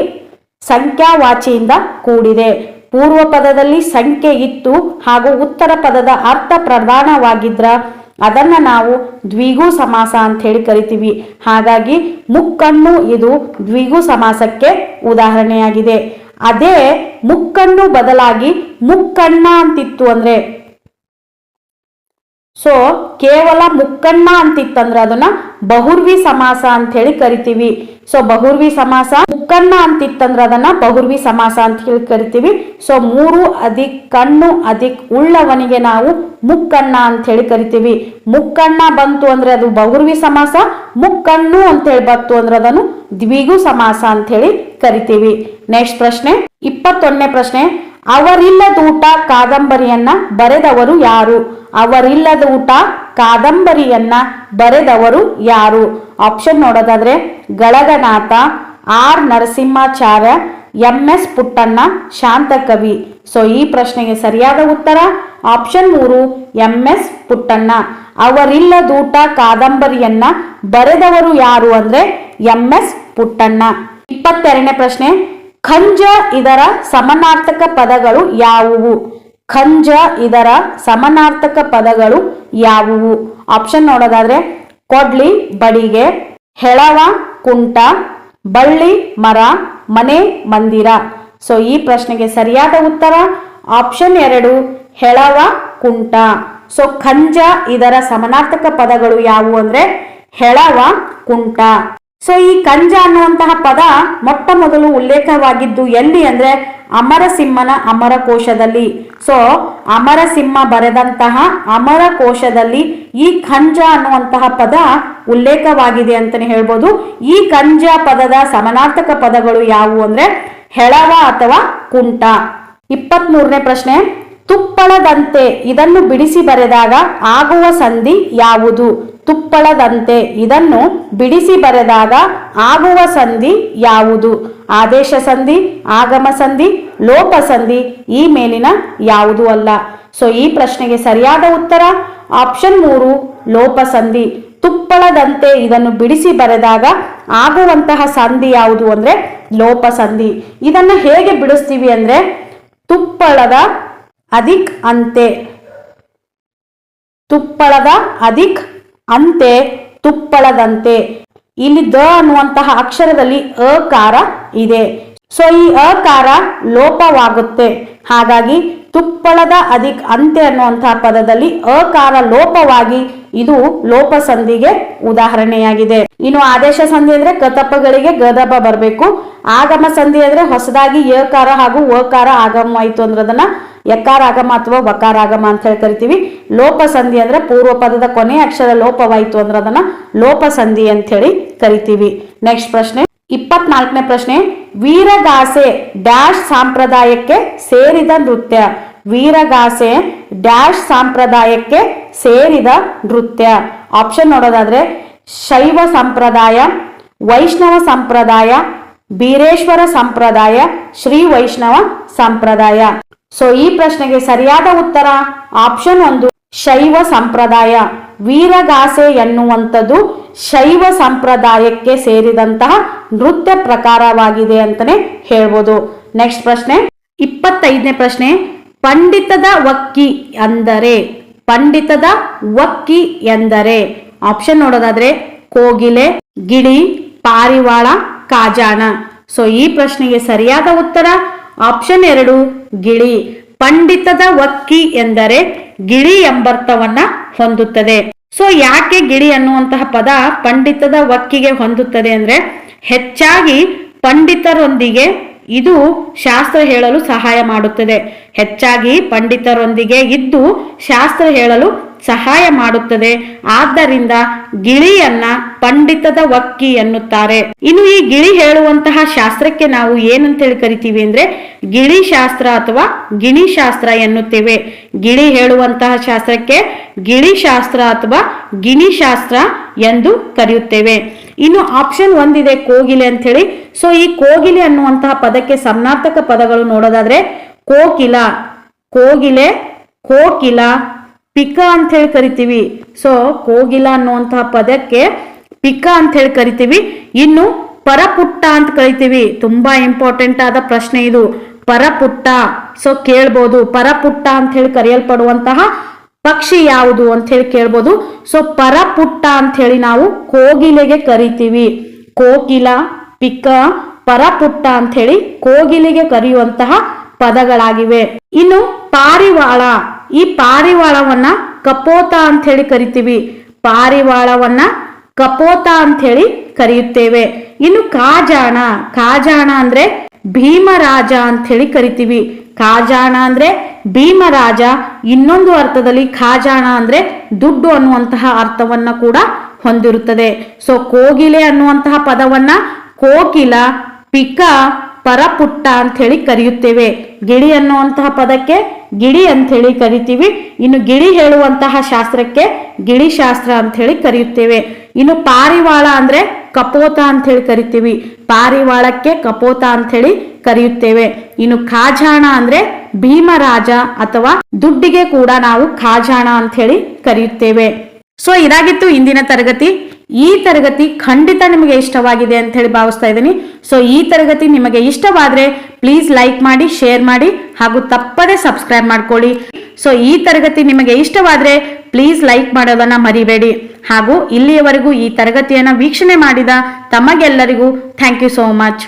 ಸಂಖ್ಯಾವಾಚಿಯಿಂದ ಕೂಡಿದೆ. ಪೂರ್ವ ಪದದಲ್ಲಿ ಸಂಖ್ಯೆ ಇತ್ತು ಹಾಗೂ ಉತ್ತರ ಪದದ ಅರ್ಥ ಪ್ರಧಾನವಾಗಿದ್ರ ಅದನ್ನ ನಾವು ದ್ವಿಗು ಸಮಾಸ ಅಂತ ಹೇಳಿ ಕರಿತೀವಿ. ಹಾಗಾಗಿ ಮುಕ್ಕಣ್ಣು ಇದು ದ್ವಿಗು ಸಮಾಸಕ್ಕೆ ಉದಾಹರಣೆಯಾಗಿದೆ. ಅದೇ ಮುಕ್ಕಣ್ಣು ಬದಲಾಗಿ ಮುಕ್ಕಣ್ಣ ಅಂತಿತ್ತು ಅಂದ್ರೆ, ಸೊ ಕೇವಲ ಮುಕ್ಕಣ್ಣ ಅಂತಿತ್ತಂದ್ರೆ ಅದನ್ನ ಬಹುರ್ವಿ ಸಮಾಸ ಅಂತ ಹೇಳಿ ಕರಿತೀವಿ. ಸೊ ಬಹುರ್ವಿ ಸಮಾಸ, ಮುಕ್ಕಣ್ಣ ಅಂತಿತ್ತಂದ್ರೆ ಅದನ್ನ ಬಹುರ್ವಿ ಸಮಾಸ ಅಂತ ಹೇಳಿ ಕರಿತೀವಿ. ಸೊ 3 ಅಧಿಕ್ ಕಣ್ಣು ಅಧಿಕ್ ಉಳ್ಳವನಿಗೆ ನಾವು ಮುಕ್ಕಣ್ಣ ಅಂತ ಹೇಳಿ ಕರಿತೀವಿ. ಮುಕ್ಕಣ್ಣ ಬಂತು ಅಂದ್ರೆ ಅದು ಬಹುರ್ವಿ ಸಮಾಸ, ಮುಕ್ಕಣ್ಣು ಅಂತ ಹೇಳಿ ಬಂತು ಅಂದ್ರೆ ಅದನ್ನು ದ್ವಿಗು ಸಮಾಸ ಅಂತ ಹೇಳಿ ಕರಿತೀವಿ. ನೆಕ್ಸ್ಟ್ ಪ್ರಶ್ನೆ 21ನೇ ಪ್ರಶ್ನೆ, ಅವರಿಲ್ಲದೂಟ ಕಾದಂಬರಿಯನ್ನ ಬರೆದವರು ಯಾರು? ಅವರಿಲ್ಲದ ಊಟ ಕಾದಂಬರಿಯನ್ನ ಬರೆದವರು ಯಾರು? ಆಪ್ಷನ್ ನೋಡೋದಾದ್ರೆ Galaganatha, R Narasimhacharya, MS Puttanna, Shantakavi. So ಈ ಪ್ರಶ್ನೆಗೆ ಸರಿಯಾದ ಉತ್ತರ ಆಪ್ಷನ್ 3 MS ಪುಟ್ಟಣ್ಣ. ಅವರಿಲ್ಲದೂಟ ಕಾದಂಬರಿಯನ್ನ ಬರೆದವರು ಯಾರು ಅಂದ್ರೆ MS ಪುಟ್ಟಣ್ಣ. 22ನೇ ಪ್ರಶ್ನೆ, ಖಂಜ ಇದರ ಸಮನಾರ್ಥಕ ಪದಗಳು ಯಾವುವು? ಖಂಜ ಇದರ ಸಮನಾರ್ಥಕ ಪದಗಳು ಯಾವುವು? ಆಪ್ಷನ್ ನೋಡೋದಾದ್ರೆ ಕೊಡ್ಲಿ ಬಡಿಗೆ, ಹೆಳವ ಕುಂಟ, ಬಳ್ಳಿ ಮರ, ಮನೆ ಮಂದಿರ. ಸೊ ಈ ಪ್ರಶ್ನೆಗೆ ಸರಿಯಾದ ಉತ್ತರ ಆಪ್ಷನ್ 2 ಹೆಳವ ಕುಂಟ. ಸೊ ಖಂಜ ಇದರ ಸಮನಾರ್ಥಕ ಪದಗಳು ಯಾವುವು ಅಂದ್ರೆ ಹೆಳವ ಕುಂಟ. ಸೊ ಈ ಕಂಜ ಅನ್ನುವಂತಹ ಪದ ಮೊಟ್ಟ ಮೊದಲು ಉಲ್ಲೇಖವಾಗಿದ್ದು ಎಲ್ಲಿ ಅಂದ್ರೆ ಅಮರಸಿಂಹನ ಅಮರಕೋಶದಲ್ಲಿ. ಸೊ ಅಮರಸಿಂಹ ಬರೆದಂತಹ ಅಮರಕೋಶದಲ್ಲಿ ಈ ಖಂಜ ಅನ್ನುವಂತಹ ಪದ ಉಲ್ಲೇಖವಾಗಿದೆ ಅಂತಾನೆ ಹೇಳ್ಬೋದು. ಈ ಕಂಜ ಪದದ ಸಮಾನಾರ್ಥಕ ಪದಗಳು ಯಾವುವು ಅಂದ್ರೆ ಹೆಳವ ಅಥವಾ ಕುಂಟ. 23ನೇ ಪ್ರಶ್ನೆ, ತುಪ್ಪಳದಂತೆ ಇದನ್ನು ಬಿಡಿಸಿ ಬರೆದಾಗ ಆಗುವ ಸಂಧಿ ಯಾವುದು? ತುಪ್ಪಳದಂತೆ ಇದನ್ನು ಬಿಡಿಸಿ ಬರೆದಾಗ ಆಗುವ ಸಂಧಿ ಯಾವುದು? ಆದೇಶ ಸಂಧಿ, ಆಗಮ ಸಂಧಿ, ಲೋಪ ಸಂಧಿ, ಈ ಮೇಲಿನ ಯಾವುದು ಅಲ್ಲ. ಸೊ ಈ ಪ್ರಶ್ನೆಗೆ ಸರಿಯಾದ ಉತ್ತರ ಆಪ್ಷನ್ 3 ಲೋಪ ಸಂಧಿ. ತುಪ್ಪಳದಂತೆ ಇದನ್ನು ಬಿಡಿಸಿ ಬರೆದಾಗ ಆಗುವಂತಹ ಸಂಧಿ ಯಾವುದು ಅಂದ್ರೆ ಲೋಪ ಸಂಧಿ. ಇದನ್ನ ಹೇಗೆ ಬಿಡಿಸ್ತೀವಿ ಅಂದ್ರೆ ತುಪ್ಪಳದ ಅಧಿಕ್ ಅಂತೆ, ತುಪ್ಪಳದ ಅಧಿಕ್ ಅಂತೆ, ತುಪ್ಪಳದಂತೆ. ಇಲ್ಲಿ ದ ಅನ್ನುವಂತಹ ಅಕ್ಷರದಲ್ಲಿ ಅಕಾರ ಇದೆ. ಸೊ ಈ ಅಕಾರ ಲೋಪವಾಗುತ್ತೆ. ಹಾಗಾಗಿ ತುಪ್ಪಳದ ಅಧಿಕ್ ಅಂತೆ ಅನ್ನುವಂತಹ ಪದದಲ್ಲಿ ಅಕಾರ ಲೋಪವಾಗಿ ಇದು ಲೋಪ ಸಂಧಿಗೆ ಉದಾಹರಣೆಯಾಗಿದೆ. ಇನ್ನು ಆದೇಶ ಸಂಧಿ ಅಂದ್ರೆ ಕತಪಗಳಿಗೆ ಗದಪ ಬರಬೇಕು. ಆಗಮ ಸಂಧಿ ಅಂದ್ರೆ ಹೊಸದಾಗಿ ಯಕಾರ ಹಾಗೂ ವಕಾರ ಆಗಮವಾಯಿತು ಅಂದ್ರೆ ಅದನ್ನ ಯಕಾರ ಆಗಮ ಅಥವಾ ವಕಾರ ಆಗಮ ಅಂತ ಹೇಳಿ ಕರಿತೀವಿ. ಲೋಪ ಸಂಧಿ ಅಂದ್ರೆ ಪೂರ್ವ ಪದದ ಕೊನೆಯ ಅಕ್ಷರ ಲೋಪವಾಯಿತು ಅಂದ್ರೆ ಅದನ್ನ ಲೋಪ ಸಂಧಿ ಅಂತ ಹೇಳಿ ಕರಿತೀವಿ. ನೆಕ್ಸ್ಟ್ ಪ್ರಶ್ನೆ 24ನೇ ಪ್ರಶ್ನೆ, ವೀರಗಾಸೆ ಡ್ಯಾಶ್ ಸಂಪ್ರದಾಯಕ್ಕೆ ಸೇರಿದ ನೃತ್ಯ. ವೀರಗಾಸೆ ಡ್ಯಾಶ್ ಸಂಪ್ರದಾಯಕ್ಕೆ ಸೇರಿದ ನೃತ್ಯ. ಆಪ್ಷನ್ ನೋಡೋದಾದ್ರೆ ಶೈವ ಸಂಪ್ರದಾಯ, ವೈಷ್ಣವ ಸಂಪ್ರದಾಯ, ಬೀರೇಶ್ವರ ಸಂಪ್ರದಾಯ, ಶ್ರೀ ವೈಷ್ಣವ ಸಂಪ್ರದಾಯ. ಸೊ ಈ ಪ್ರಶ್ನೆಗೆ ಸರಿಯಾದ ಉತ್ತರ ಆಪ್ಷನ್ 1 ಶೈವ ಸಂಪ್ರದಾಯ. ವೀರಗಾಸೆ ಎನ್ನುವಂಥದ್ದು ಶೈವ ಸಂಪ್ರದಾಯಕ್ಕೆ ಸೇರಿದಂತಹ ನೃತ್ಯ ಪ್ರಕಾರವಾಗಿದೆ ಅಂತಾನೆ ಹೇಳ್ಬೋದು. ನೆಕ್ಸ್ಟ್ ಪ್ರಶ್ನೆ 25ನೇ ಪ್ರಶ್ನೆ, ಪಂಡಿತದ ವಕ್ಕಿ ಅಂದರೆ. ಪಂಡಿತದ ವಕ್ಕಿ ಎಂದರೆ ಆಪ್ಷನ್ ನೋಡೋದಾದ್ರೆ ಕೋಗಿಲೆ, ಗಿಳಿ, ಪಾರಿವಾಳ, ಕಾಜಾಣ. ಸೊ ಈ ಪ್ರಶ್ನೆಗೆ ಸರಿಯಾದ ಉತ್ತರ ಆಪ್ಷನ್ 2 ಗಿಳಿ. ಪಂಡಿತದ ವಕ್ಕಿ ಎಂದರೆ ಗಿಳಿ ಎಂಬರ್ಥವನ್ನ ಹೊಂದುತ್ತದೆ. ಸೊ ಯಾಕೆ ಗಿಳಿ ಅನ್ನುವಂತಹ ಪದ ಪಂಡಿತದ ವಕ್ಕಿಗೆ ಹೊಂದುತ್ತದೆ ಅಂದ್ರೆ ಹೆಚ್ಚಾಗಿ ಪಂಡಿತರೊಂದಿಗೆ ಇದು ಶಾಸ್ತ್ರ ಹೇಳಲು ಸಹಾಯ ಮಾಡುತ್ತದೆ. ಹೆಚ್ಚಾಗಿ ಪಂಡಿತರೊಂದಿಗೆ ಇದ್ದು ಶಾಸ್ತ್ರ ಹೇಳಲು ಸಹಾಯ ಮಾಡುತ್ತದೆ. ಆದ್ದರಿಂದ ಗಿಳಿಯನ್ನ ಪಂಡಿತದ ವಕ್ಕಿ ಎನ್ನುತ್ತಾರೆ. ಇನ್ನು ಈ ಗಿಳಿ ಹೇಳುವಂತಹ ಶಾಸ್ತ್ರಕ್ಕೆ ನಾವು ಏನಂತೇಳಿ ಕರಿತೀವಿ ಅಂದ್ರೆ ಗಿಳಿ ಶಾಸ್ತ್ರ ಅಥವಾ ಗಿಣಿ ಶಾಸ್ತ್ರ ಎನ್ನುತ್ತೇವೆ. ಗಿಳಿ ಹೇಳುವಂತಹ ಶಾಸ್ತ್ರಕ್ಕೆ ಗಿಳಿ ಶಾಸ್ತ್ರ ಅಥವಾ ಗಿಣಿ ಶಾಸ್ತ್ರ ಎಂದು ಕರೆಯುತ್ತೇವೆ. ಇನ್ನು ಆಪ್ಷನ್ 1 ಇದೆ ಕೋಗಿಲೆ ಅಂತ ಹೇಳಿ. ಸೊ ಈ ಕೋಗಿಲೆ ಅನ್ನುವಂತಹ ಪದಕ್ಕೆ ಸಮಾನಾರ್ಥಕ ಪದಗಳು ನೋಡೋದಾದ್ರೆ ಕೋಕಿಲ, ಕೋಗಿಲೆ, ಕೋಕಿಲ, ಪಿಕ ಅಂತ ಹೇಳಿ ಕರಿತೀವಿ. ಸೊ ಕೋಗಿಲ ಅನ್ನುವಂತಹ ಪದಕ್ಕೆ ಪಿಕ ಅಂತ ಹೇಳಿ ಕರಿತೀವಿ. ಇನ್ನು ಪರಪುಟ್ಟ ಅಂತ ಕರಿತೀವಿ. ತುಂಬಾ ಇಂಪಾರ್ಟೆಂಟ್ ಆದ ಪ್ರಶ್ನೆ ಇದು, ಪರಪುಟ್ಟ. ಸೊ ಕೇಳ್ಬೋದು ಪರಪುಟ್ಟ ಅಂತ ಹೇಳಿ ಕರೆಯಲ್ಪಡುವಂತಹ ಪಕ್ಷಿ ಯಾವುದು ಅಂತ ಹೇಳಿ ಕೇಳ್ಬೋದು. ಸೊ ಪರಪುಟ್ಟ ಅಂತ ಹೇಳಿ ನಾವು ಕೋಗಿಲೆಗೆ ಕರಿತೀವಿ. ಕೋಕಿಲ, ಪಿಕ, ಪರಪುಟ್ಟ ಅಂತ ಹೇಳಿ ಕೋಗಿಲೆಗೆ ಕರೆಯುವಂತಹ ಪದಗಳಾಗಿವೆ. ಇನ್ನು ಪಾರಿವಾಳ, ಈ ಪಾರಿವಾಳವನ್ನ ಕಪೋತ ಅಂತ ಹೇಳಿ ಕರಿತೀವಿ. ಪಾರಿವಾಳವನ್ನ ಕಪೋತ ಅಂತ ಹೇಳಿ ಕರೆಯುತ್ತೇವೆ. ಇನ್ನು ಕಾಜಾಣ, ಕಾಜಾಣ ಅಂದ್ರೆ ಭೀಮರಾಜ ಅಂತ ಹೇಳಿ ಕರಿತೀವಿ. ಕಾಜಾಣ ಅಂದ್ರೆ ಭೀಮರಾಜ. ಇನ್ನೊಂದು ಅರ್ಥದಲ್ಲಿ ಖಾಜಾಣ ಅಂದ್ರೆ ದುಡ್ಡು ಅನ್ನುವಂತಹ ಅರ್ಥವನ್ನ ಕೂಡ ಹೊಂದಿರುತ್ತದೆ. ಸೊ ಕೋಗಿಲೆ ಅನ್ನುವಂತಹ ಪದವನ್ನ ಕೋಕಿಲ, ಪಿಕ, ಪರಪುಟ್ಟ ಅಂತ ಹೇಳಿ ಕರೆಯುತ್ತೇವೆ. ಗಿಳಿ ಅನ್ನುವಂತಹ ಪದಕ್ಕೆ ಗಿಳಿ ಅಂತ ಹೇಳಿ ಕರಿತೀವಿ. ಇನ್ನು ಗಿಳಿ ಹೇಳುವಂತಹ ಶಾಸ್ತ್ರಕ್ಕೆ ಗಿಳಿ ಶಾಸ್ತ್ರ ಅಂತ ಹೇಳಿ ಕರೆಯುತ್ತೇವೆ. ಇನ್ನು ಪಾರಿವಾಳ ಅಂದ್ರೆ ಕಪೋತ ಅಂತ ಹೇಳಿ ಕರಿತೀವಿ. ಪಾರಿವಾಳಕ್ಕೆ ಕಪೋತ ಅಂತ ಹೇಳಿ ಕರೆಯುತ್ತೇವೆ. ಇನ್ನು ಖಾಜಾಣ ಅಂದ್ರೆ ಭೀಮರಾಜ ಅಥವಾ ದುಡ್ಡಿಗೆ ಕೂಡ ನಾವು ಖಾಜಾಣ ಅಂತ ಹೇಳಿ ಕರೆಯುತ್ತೇವೆ. ಸೊ ಇದಾಗಿತ್ತು ಇಂದಿನ ತರಗತಿ. ಈ ತರಗತಿ ಖಂಡಿತ ನಿಮಗೆ ಇಷ್ಟವಾಗಿದೆ ಅಂತ ಹೇಳಿ ಭಾವಿಸ್ತಾ ಇದ್ದೀನಿ. ಸೊ ಈ ತರಗತಿ ನಿಮಗೆ ಇಷ್ಟವಾದ್ರೆ ಪ್ಲೀಸ್ ಲೈಕ್ ಮಾಡಿ, ಶೇರ್ ಮಾಡಿ ಹಾಗೂ ತಪ್ಪದೆ ಸಬ್ಸ್ಕ್ರೈಬ್ ಮಾಡ್ಕೊಳ್ಳಿ. ಸೊ ಈ ತರಗತಿ ನಿಮಗೆ ಇಷ್ಟವಾದ್ರೆ ಪ್ಲೀಸ್ ಲೈಕ್ ಮಾಡೋದನ್ನ ಮರಿಬೇಡಿ. ಹಾಗೂ ಇಲ್ಲಿಯವರೆಗೂ ಈ ತರಗತಿಯನ್ನ ವೀಕ್ಷಣೆ ಮಾಡಿದ ತಮಗೆಲ್ಲರಿಗೂ ಥ್ಯಾಂಕ್ ಯು ಸೋ ಮಚ್.